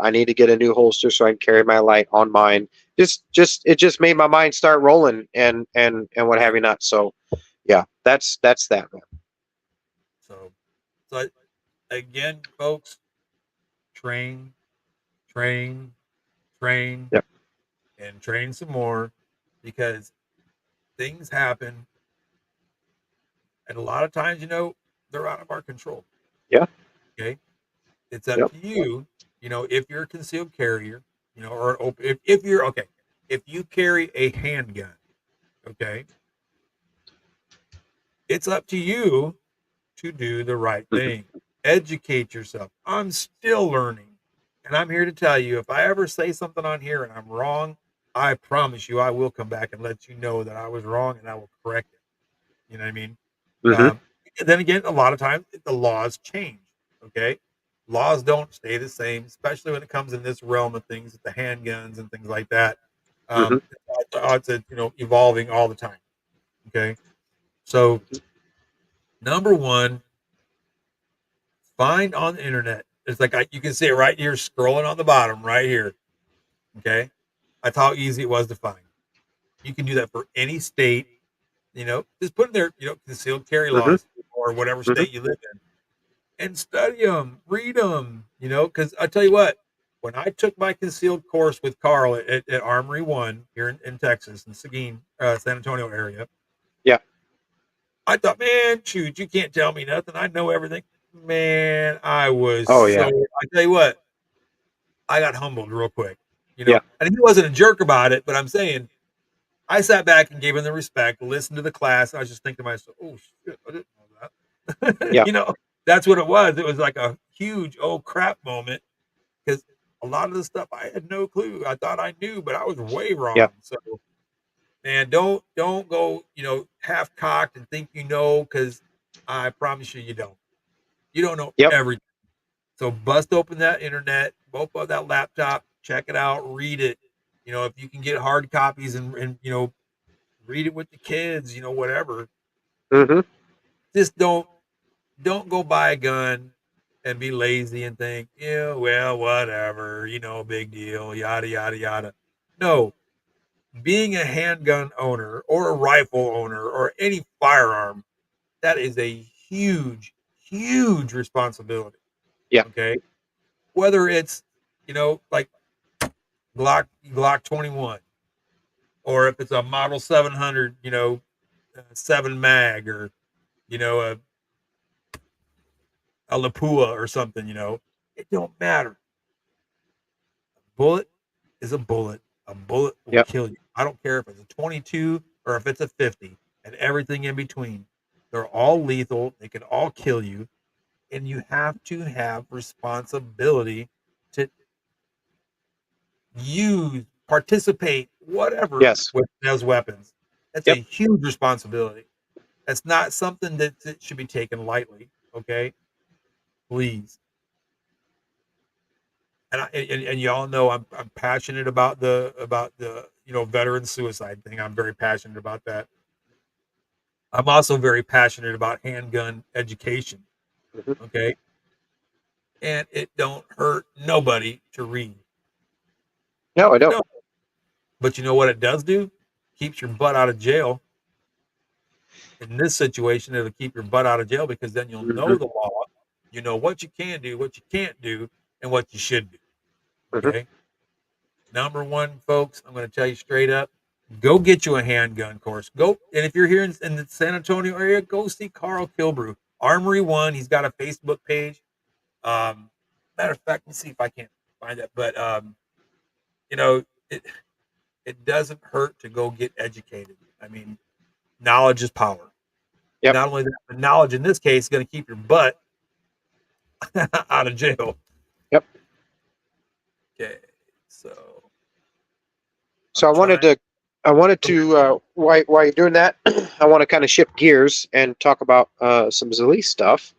I need to get a new holster so I can carry my light on mine. It just made my mind start rolling and what have you not. So yeah, that's that, man. So, so again, folks, train, train, train, Yeah. and train some more because things happen. And a lot of times, they're out of our control. Yeah. Okay. It's up Yep. to you, if you're a concealed carrier, or if you're okay, if you carry a handgun, okay, it's up to you to do the right Mhm. thing. Educate yourself. I'm still learning. And I'm here to tell you if I ever say something on here and I'm wrong, I promise you I will come back and let you know that I was wrong and I will correct it. You know what I mean? Mhm. Um, and then again, a lot of times the laws change. Okay. Laws don't stay the same, especially when it comes in this realm of things with the handguns and things like that. Mhm. It's evolving all the time. Okay. So, number one, find on the internet. It's like you can see it right here, scrolling on the bottom right here. Okay. That's how easy it was to find. You can do that for any state. Just put in there, concealed carry Hmm. laws or whatever Hmm. state you live in, and study them, read them. Because I tell you what, when I took my concealed course with Carl at Armory One here in Texas, in Seguin, San Antonio area, Yeah. I thought, man, shoot, you can't tell me nothing. I know everything. Man, I was Oh so. yeah. I tell you what, I got humbled real quick. Yeah. And he wasn't a jerk about it, but I'm saying I sat back and gave him the respect, listened to the class. And I was just thinking to myself, oh shit, I didn't know that. Yeah. That's what it was. It was like a huge oh crap moment because a lot of the stuff I had no clue. I thought I knew, but I was way Yeah. wrong. So man, don't go, half cocked and think because I promise you, you don't. You don't know Yep. everything. So bust open that internet, both of that laptop, check it out, read it. If you can get hard copies and read it with the kids, whatever. Hmm. Just don't go buy a gun and be lazy and think, yeah, well, whatever, big deal, yada yada yada. No, being a handgun owner or a rifle owner or any firearm, that is a huge, huge responsibility. Yeah. Okay. Whether it's, like Glock 21, or if it's a Model 700, 7 mag, or, a Lapua or something, it don't matter. Bullet is a bullet. A bullet will Yep. kill you. I don't care if it's a 22 or if it's a 50 and everything in between. They're all lethal. They can all kill you. And you have to have responsibility to use, participate, whatever Yes. with those weapons. That's a Yep. huge responsibility. That's not something that should be taken lightly. Okay, please. And y'all know I'm passionate about the veteran suicide thing. I'm very passionate about that. I'm also very passionate about handgun education. Hmm. Okay, and it don't hurt nobody to read. No, I It don't. don't. But you know what it does do? Keeps your butt out of jail. In this situation, it'll keep your butt out of jail because then you'll Hmm. know the law. You know what you can do, what you can't do, and what you should do. Hmm. Okay. Number one, folks, I'm going to tell you straight up, go get you a handgun course. Go, and if you're here in the San Antonio area, go see Carl Kilbrew, Armory One. He's got a Facebook page. Matter of fact, let me see if I can find that. But you know, it it doesn't hurt to go get educated. I mean, knowledge is power. Yep. Not only that, but knowledge in this case is going to keep your butt out of jail. Yep. Okay, so So I'm I wanted trying. to, while you're doing that, I want to kind of shift gears and talk about some Zali stuff.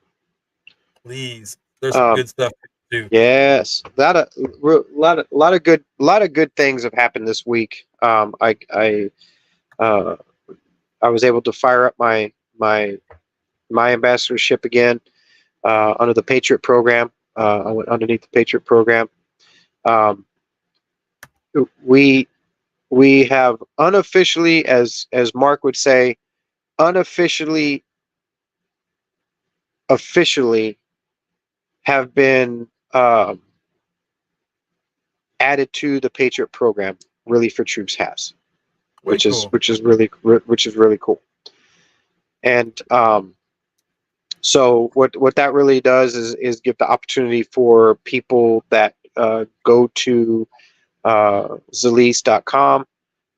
Please, there's some Um, good stuff to do. yes, lot of good things have happened this week. Uh, I was able to fire up my ambassadorship again under the Patriot program. I went underneath the Patriot program. Um, we we have unofficially, as Mark would say, unofficially, officially have been added to the Patriot program. Relief for Troops has, Way cool. which is really cool. And so what that really does is give the opportunity for people that go to Zalease.com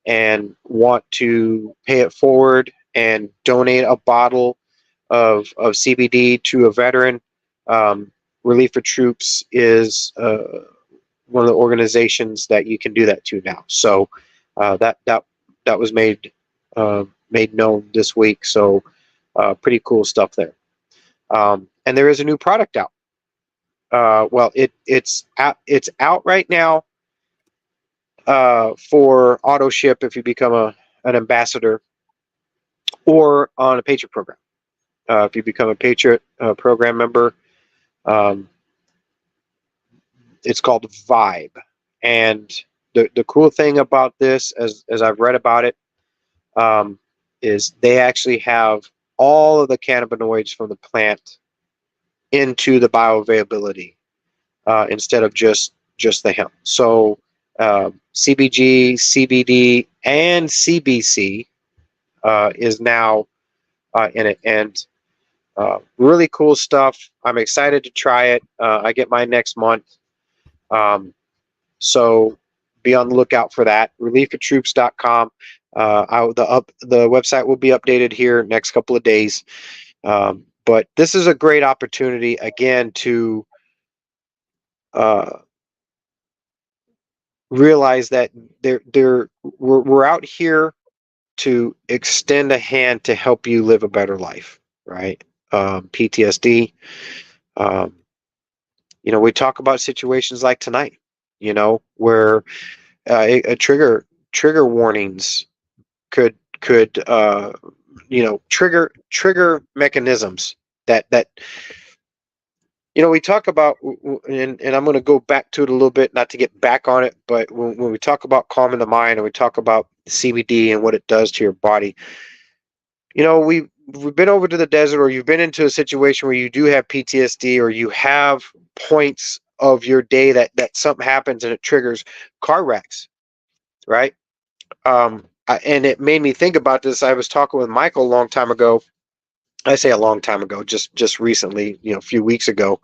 and want to pay it forward and donate a bottle of CBD to a veteran. Um, Relief for Troops is one of the organizations that you can do that to now. So that was made known this week. So pretty cool stuff there. And there is a new product out. Well, it's out right now for auto ship if you become an ambassador or on a Patriot program. If you become a Patriot program member, um, it's called Vibe. And the cool thing about this, as I've read about it, is they actually have all of the cannabinoids from the plant into the bioavailability instead of just the hemp. So CBG, CBD, and CBC is now in it, and really cool stuff. I'm excited to try it. I get mine next month, so be on the lookout for that. ReliefForTroops.com. The website will be updated here next couple of days. But this is a great opportunity again to uh, realize that we're out here to extend a hand to help you live a better life, right? PTSD. Um, we talk about situations like tonight, where a trigger warnings could trigger mechanisms that we talk about, and I'm going to go back to it a little bit, not to get back on it, but when we talk about calming the mind and we talk about CBD and what it does to your body, we've been over to the desert, or you've been into a situation where you do have PTSD, or you have points of your day that something happens and it triggers car wrecks, right? And it made me think about this. I was talking with Michael a long time ago. I say a long time ago, just recently, a few weeks ago,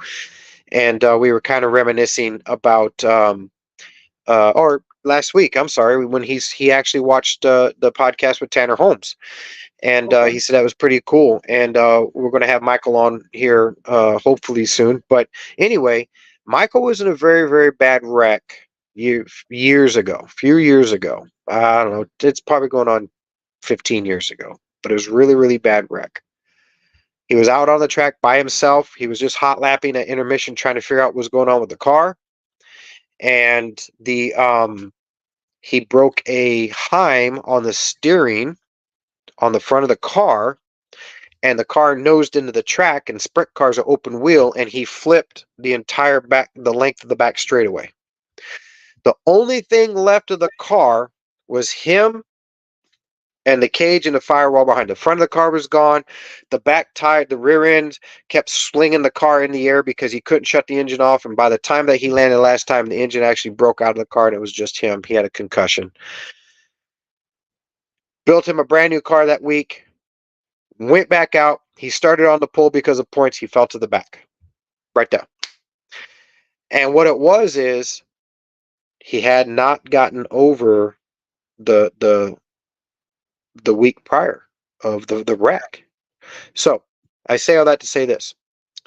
and we were kind of reminiscing about, or last week. I'm sorry, when he actually watched the podcast with Tanner Holmes, and Okay. he said that was pretty cool. And we're going to have Michael on here hopefully soon. But anyway, Michael was in a very, very bad wreck years ago, a few years ago. I don't know. It's probably going on 15 years ago, but it was really, really bad wreck. He was out on the track by himself. He was just hot lapping at intermission, trying to figure out what was going on with the car. And he broke a heim on the steering on the front of the car, and the car nosed into the track, and sprint cars are open wheel, and he flipped the length of the back straightaway. The only thing left of the car was him and the cage and the firewall behind. The front of the car was gone. The back tire, the rear end kept slinging the car in the air because he couldn't shut the engine off. And by the time that he landed last time, the engine actually broke out of the car, and it was just him. He had a concussion. Built him a brand new car that week. Went back out. He started on the pole because of points. He fell to the back. Right there. And what it was is he had not gotten over the week prior of the wreck. So I say all that to say this.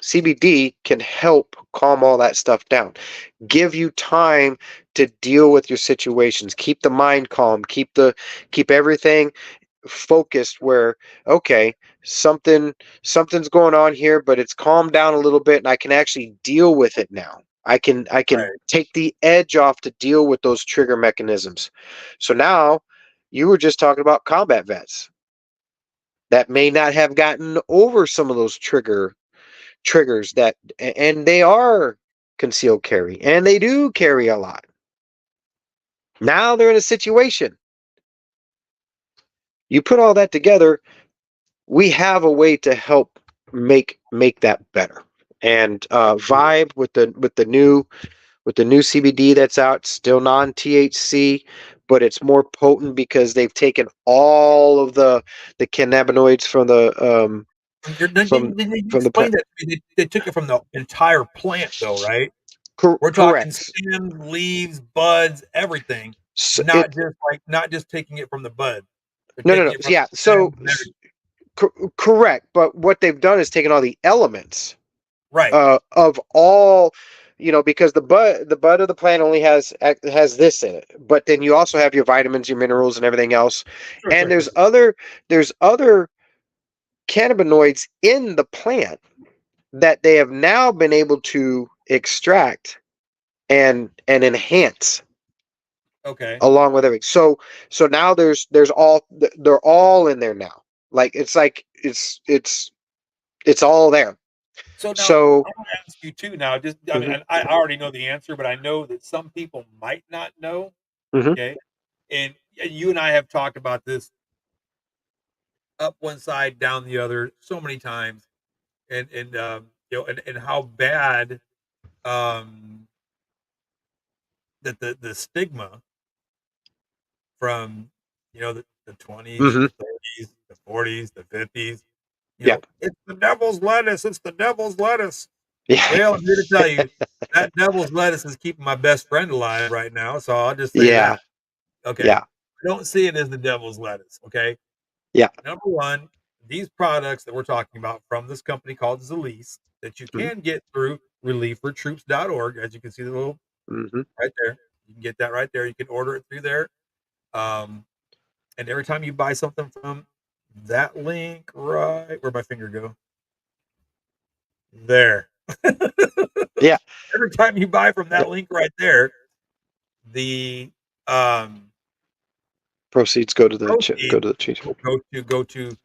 CBD can help calm all that stuff down. Give you time to deal with your situations. Keep the mind calm. Keep everything focused where, okay, something's going on here, but it's calmed down a little bit and I can actually deal with it now. I can Right. take the edge off to deal with those trigger mechanisms. So now you were just talking about combat vets that may not have gotten over some of those triggers, and they are concealed carry and they do carry a lot. Now they're in a situation. You put all that together, we have a way to help make that better. And Vibe with the new CBD that's out, still non THC, but it's more potent because they've taken all of the cannabinoids from the Didn't you from the explain plant. that to me? They took it from the entire plant, though, right? We're talking Correct. stems, leaves, buds, everything. So Not just taking it from the bud. They're no, no, taking no. it from Yeah. the So stems and everything. correct. But what they've done is taken all the elements Right. of all, because the bud of the plant only has this in it, but then you also have your vitamins, your minerals, and everything else. Sure, And sure, sure. there's other cannabinoids in the plant that they have now been able to extract and enhance Okay. along with everything. So now they're all in there now. It's all there. So now So I want to ask you too. Now, just I mean, mhm, I already know the answer, but I know that some people might not know. mhm, Okay, and you and I have talked about this up one side, down the other, so many times, and and how bad that the stigma from the 20s, Hmm. the 30s, the 40s, the 50s. Yeah. It's the devil's lettuce. It's the devil's lettuce. Yeah. Well, I'm here to tell you that devil's lettuce is keeping my best friend alive right now. So I'll just say Yeah. that. Okay. Yeah. I don't see it as the devil's lettuce. Okay. Yeah. Number one, these products that we're talking about from this company called Zalise that you Hmm. can get through reliefortroops.org, as you can see the little Hmm. right there. You can get that right there. You can order it through there. Um, and every time you buy something from that link, right where my finger go, there. Yeah. Every time you buy from that link right there, the um, Proceeds go to the proceeds change. will go to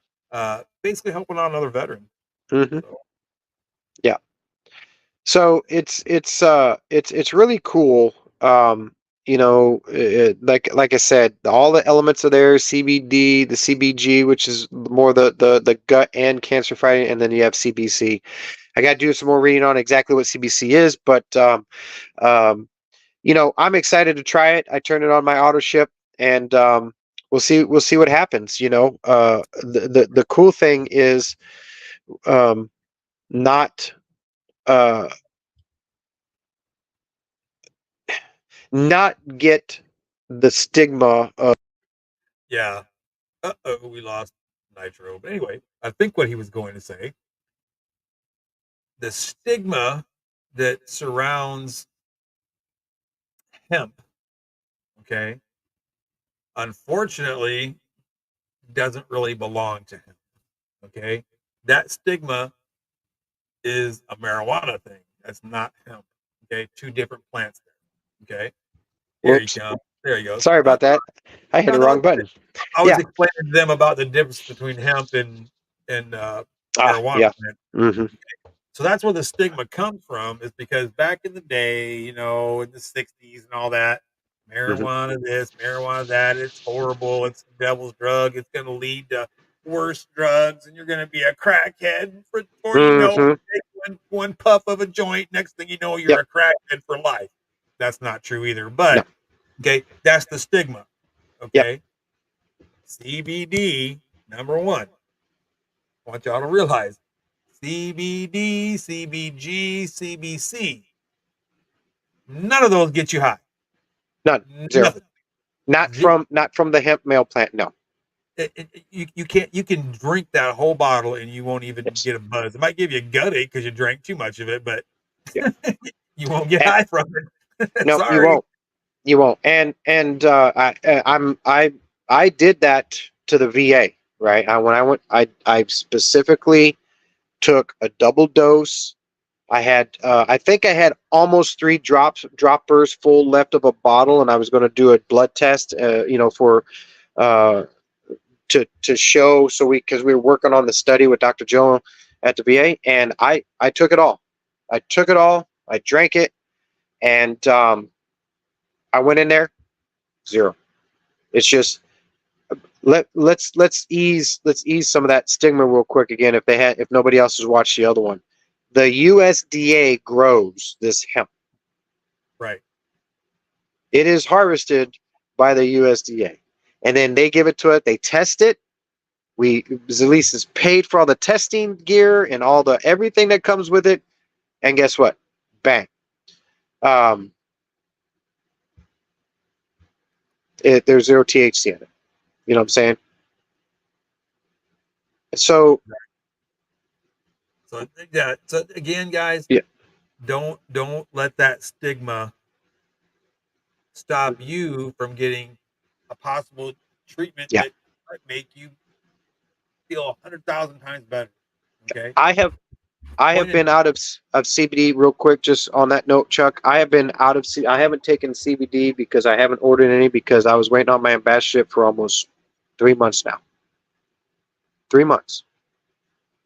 basically helping out another veteran. Hmm. So Yeah. So it's really cool. Like I said, all the elements are there. CBD, the CBG, which is more the gut and cancer fighting, and then you have CBC. I got to do some more reading on exactly what CBC is, but um, I'm excited to try it. I turned it on my auto ship, and we'll see what happens. The cool thing is um, not. Uh, not get the stigma of yeah. Uh-oh, we lost Nitro. But anyway, I think what he was going to say, the stigma that surrounds hemp, okay, unfortunately, doesn't really belong to him. Okay. That stigma is a marijuana thing. That's not hemp. Okay. Two different plants there. Okay. Here you whoops. come. There he goes. Sorry about that. I hit No, the no, wrong button. I was Yeah. explaining to them about the difference between hemp and marijuana Yeah. plant. Hmm. So that's where the stigma comes from, is because back in the day, in the 60s and all that, Hmm. marijuana this, marijuana that, it's horrible, it's the devil's drug, it's going to lead to worse drugs, and you're going to be a crackhead before you know it. Hmm. Take one puff of a joint, next thing you know, you're Yep. a crackhead for life. That's not true either. No. But okay, that's the stigma. Yep. Okay, CBD number one. I want y'all to realize CBD, CBG, CBC. None of those get you high. None. Zero. Nothing. Zero. Not from the hemp male plant. No. You can't, you can drink that whole bottle and you won't even Yes. get a buzz. It might give you a gut ache because you drank too much of it, but Yeah. you won't get And high from it. no, you Sorry. won't. You won't. And I did that to the VA. Right. When I went, I specifically took a double dose. I think I had almost three droppers full left of a bottle, and I was going to do a blood test, for uh, to show, because we were working on the study with Dr. Joe at the VA, and I took it all. I took it all. I drank it, and I went in there, zero. It's just let's ease some of that stigma real quick again. If nobody else has watched the other one, the USDA grows this hemp. Right. It is harvested by the USDA, and then they give it to it. They test it. Zalise is paid for all the testing gear and all the everything that comes with it. And guess what? Bang. Um, there's zero THC in it. You know what I'm saying? So So yeah. So again, guys, yeah, don't let that stigma stop you from getting a possible treatment yeah. that might make you feel 100,000 times better. Okay. I have I have Point it. been out of CBD real quick. Just on that note, Chuck, I have been out of I haven't taken CBD because I haven't ordered any because I was waiting on my ambassadorship for almost 3 months now. 3 months,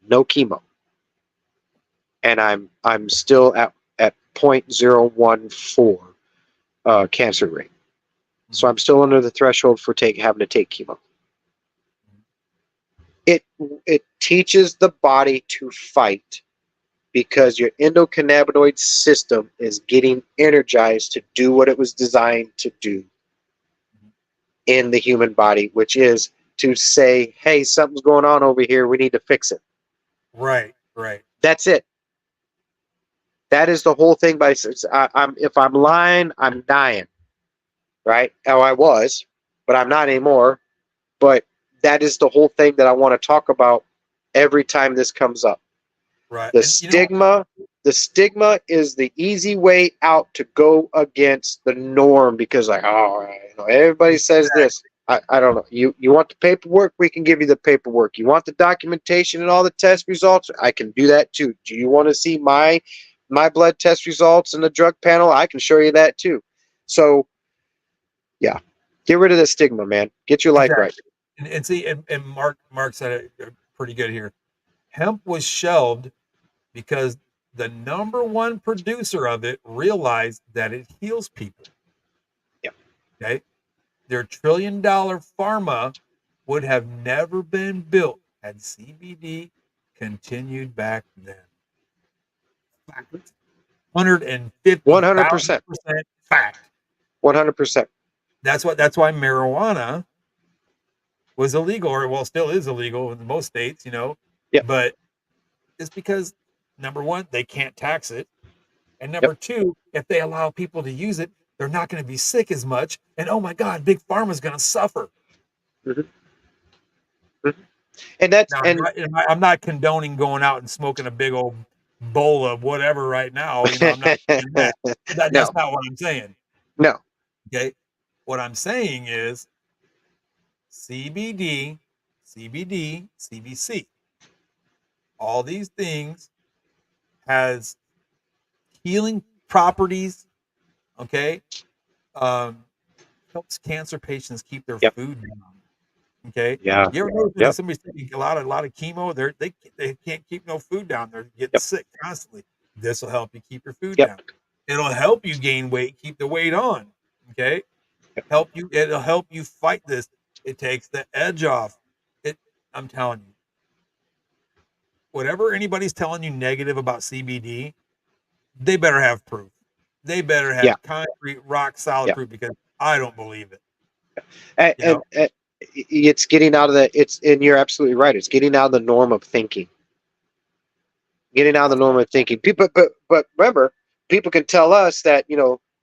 no chemo, and I'm still at 0.014 cancer rate. So Mhm. I'm still under the threshold for having to take chemo. It teaches the body to fight because your endocannabinoid system is getting energized to do what it was designed to do in the human body, which is to say, hey, something's going on over here. We need to fix it. Right. Right. That's it. That is the whole thing. If I'm lying, I'm dying. Right? Oh, I was, but I'm not anymore. But that is the whole thing that I want to talk about every time this comes up. Right. The And you know, stigma, the stigma is the easy way out to go against the norm because like, oh, everybody says this. I don't know. You want the paperwork? We can give you the paperwork. You want the documentation and all the test results? I can do that too. Do you want to see my blood test results and the drug panel? I can show you that too. So yeah, get rid of the stigma, man. Get your life right. exactly. And see, and Mark said it pretty good here. Hemp was shelved because the number one producer of it realized that it heals people. Yeah. Okay. Their $1 trillion pharma would have never been built had CBD continued back then. Fact. 100%. 150,000% fact. 100%. That's why marijuana was illegal, or well, still is illegal in most states, Yep. but it's because number one, they can't tax it. And Yep. number two, if they allow people to use it, they're not going to be sick as much. And oh my God, big pharma is going to suffer. Mm-hmm. Mm-hmm. And that's Now, and I'm not condoning going out and smoking a big old bowl of whatever right now. I'm not saying that. That's no, not what I'm saying. no. Okay. What I'm saying is CBD, CBD, CBC. All these things has healing properties. Okay. Um, helps cancer patients keep their Yep. food down. Okay. Yeah. You ever notice that Yep. somebody's taking a lot of chemo? They can't keep no food down. They're getting Yep. sick constantly. This will help you keep your food Yep. down. It'll help you gain weight, keep the weight on. Okay. It'll help you fight this. It takes the edge off. I'm telling you, whatever anybody's telling you negative about CBD, they better have proof. They better Yeah. have concrete, rock solid Yeah. proof because I don't believe it. And it's getting out of and you're absolutely right. It's getting out of the norm of thinking. Getting out of the norm of thinking. People, but remember, people can tell us that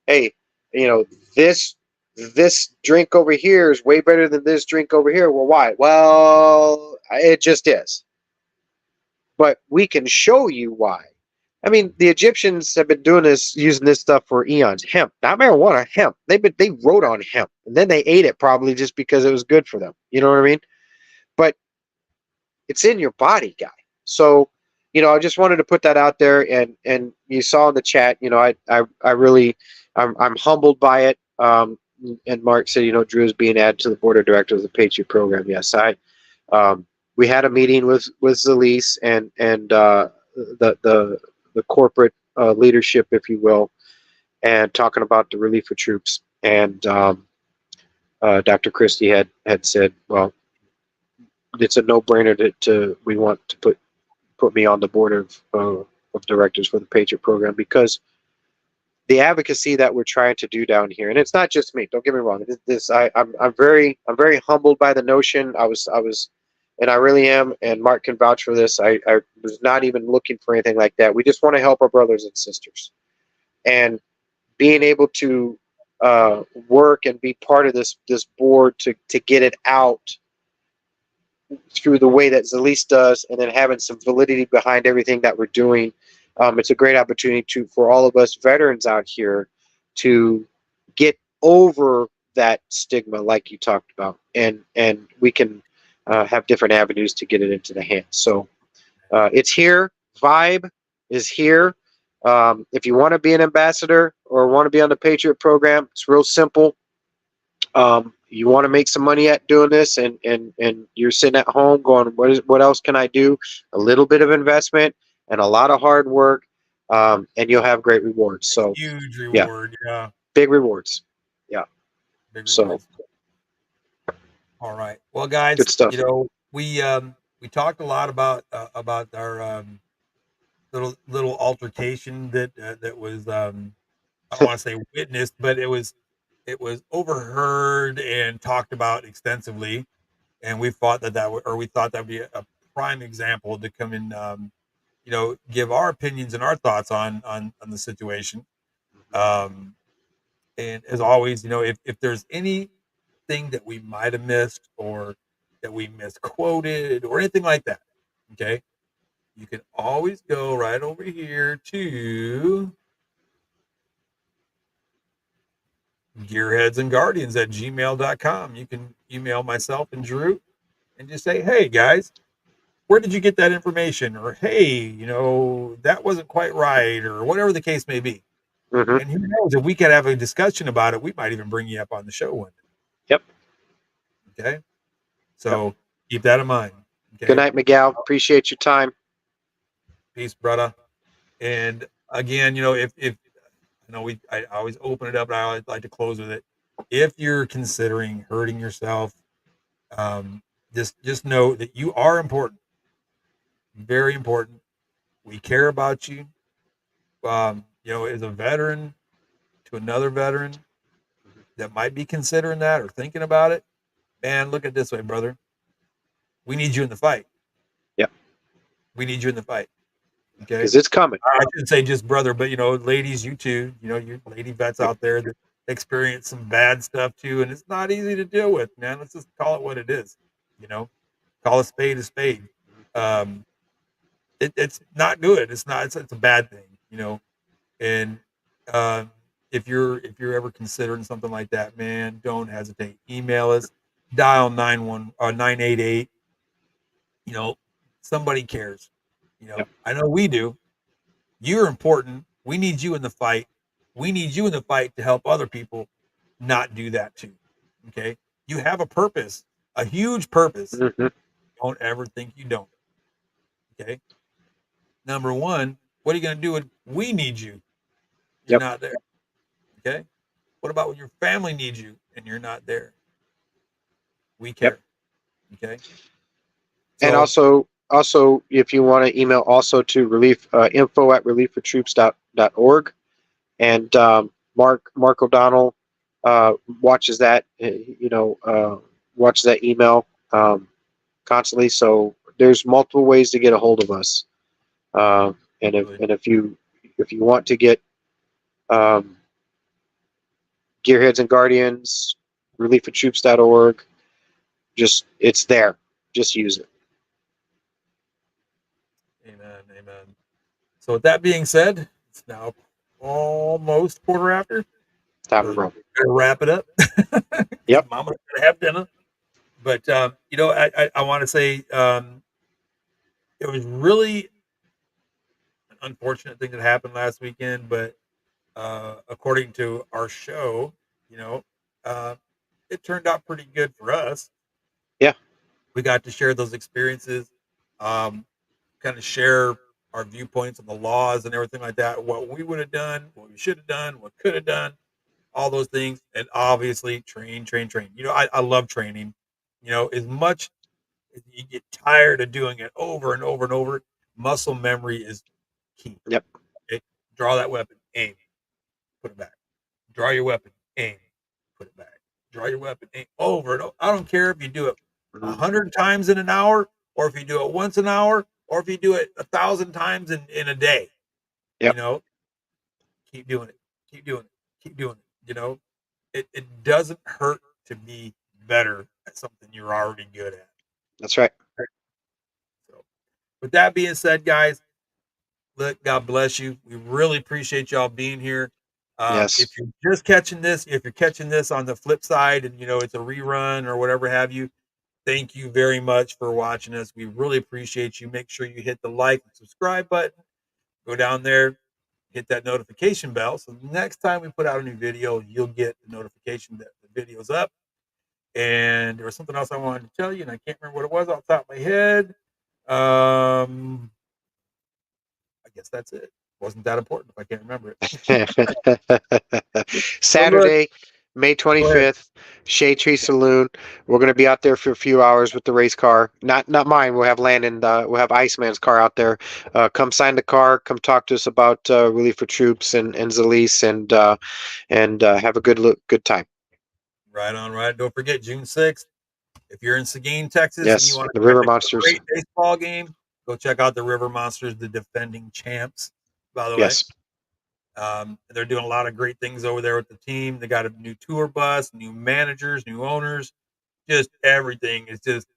hey, you know, this this drink over here is way better than this drink over here. Well, why? Well, it just is. But we can show you why. I mean, the Egyptians have been doing this, using this stuff for eons. Hemp, not marijuana, hemp. They wrote on hemp, and then they ate it probably just because it was good for them. You know what I mean? But it's in your body, guy. So, I just wanted to put that out there, and you saw in the chat, I really, I'm humbled by it. And Mark said, Drew is being added to the board of directors of the Patriot Program. Yes, we had a meeting with Zalise and the corporate leadership, if you will, and talking about the relief for troops. And Dr. Christie had said, well, it's a no-brainer to we want to put me on the board of directors for the Patriot Program because the advocacy that we're trying to do down here, and it's not just me. Don't get me wrong. I'm very humbled by the notion. I was, and I really am. And Mark can vouch for this. I was not even looking for anything like that. We just want to help our brothers and sisters, and being able to work and be part of this board to get it out through the way that Zalise does, and then having some validity behind everything that we're doing. It's a great opportunity for all of us veterans out here to get over that stigma, like you talked about, and we can have different avenues to get it into the hands. So it's here. Vibe is here. If you want to be an ambassador or want to be on the Patriot Program, it's real simple. You want to make some money at doing this, and you're sitting at home going, what else can I do? A little bit of investment and a lot of hard work, and you'll have great rewards. So Huge yeah, reward. Yeah. big rewards. Yeah. Big So rewards. All right. Well, guys, good stuff. we we talked a lot about our little altercation that was I don't want to say witnessed, but it was overheard and talked about extensively, and we thought we thought that'd be a prime example to come in, give our opinions and our thoughts on the situation. Um, and as always, if there's anything that we might have missed or that we misquoted or anything like that, okay, you can always go right over here to gearheads and guardians at gmail.com. You can email myself and Drew and just say, hey guys, where did you get that information? Or hey, that wasn't quite right, or whatever the case may be. Mm-hmm. And who knows, if we could have a discussion about it, we might even bring you up on the show one Yep. day. Okay. Yep. So keep that in mind. Good Okay. night, Miguel. Appreciate your time. Peace, brother. And again, if I always open it up, and I always like to close with it. If you're considering hurting yourself, um, just know that you are important, very important. We care about you. As a veteran to another veteran that might be considering that or thinking about it, man, look at it this way, brother. We need you in the fight. Yep. We need you in the fight. Okay. Because it's coming. I shouldn't say just brother, but ladies, you too. You lady vets Yep. out there that experience some bad stuff too, and it's not easy to deal with, man. Let's just call it what it is. Call a spade a spade. Um, it's not good. It's not. It's a bad thing. And if you're ever considering something like that, man, don't hesitate. Email us. Dial 988. Somebody cares. Yep. I know we do. You're important. We need you in the fight. We need you in the fight to help other people not do that too. Okay. You have a purpose, a huge purpose. Mm-hmm. Don't ever think you don't. Okay. Number one, what are you going to do when we need you? You're Yep. not there. Okay. What about when your family needs you and you're not there? We Yep. care. Okay. And So, also, if you want to email also to relief info@relieffortroops.org, and Mark O'Donnell watches that, watches that email constantly. So there's multiple ways to get a hold of us. And if you want to get um, Gearheads and Guardians, relieffortroops.org, just it's there. Just use it. amen. Amen. So, with that being said, it's now almost quarter after. Time to So, roll. gotta wrap it up. Yep. Mama's gonna have dinner. But I want to say it was really an unfortunate thing that happened last weekend. But according to our show, you know, uh, it turned out pretty good for us. Yeah. We got to share those experiences, um, kind of share our viewpoints on the laws and everything like that. What we would have done, what we should have done, what could have done, all those things, and obviously train, train, train. I love training. As much as you get tired of doing it over and over and over, muscle memory is key. Yep. Okay? Draw that weapon, aim, put it back. Draw your weapon, aim, put it back. Draw your weapon, aim, over and over. I don't care if you do it 100 times in an hour, or if you do it once an hour, or if you do it 1,000 times in a day. Yep. Keep doing it, keep doing it, keep doing it. It doesn't hurt to be better at something you're already good at. That's right. So, with that being said, guys, look, God bless you. We really appreciate y'all being here. Yes. If you're just catching this, if you're catching this on the flip side and it's a rerun or whatever have you, thank you very much for watching us. We really appreciate you. Make sure you hit the like and subscribe button. Go down there, hit that notification bell. So next time we put out a new video, you'll get the notification that the video's up. And there was something else I wanted to tell you, and I can't remember what it was off the top of my head. I guess that's it. Wasn't that important if I can't remember it. Saturday, May Go ahead. 25th, Shade Tree Saloon. We're going to be out there for a few hours with the race car. Not mine. We'll have Landon. We'll have Iceman's car out there. Come sign the car. Come talk to us about Relief for Troops and Zalise and have a good time. Right on, right. Don't forget June 6th. If you're in Seguin, Texas, and you Yes, want the to catch River a Monsters. great baseball game, go check out the River Monsters, the defending champs, by the way. Yes. They're doing a lot of great things over there with the team. They got a new tour bus, new managers, new owners, just everything is just,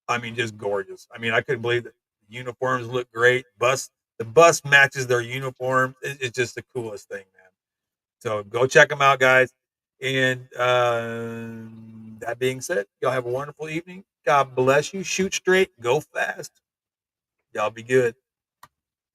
I mean, just gorgeous. I mean, I couldn't believe that the uniforms look great. The bus matches their uniform. It's just the coolest thing, man. So go check them out, guys. And that being said, y'all have a wonderful evening. God bless you. Shoot straight. Go fast. Y'all be good.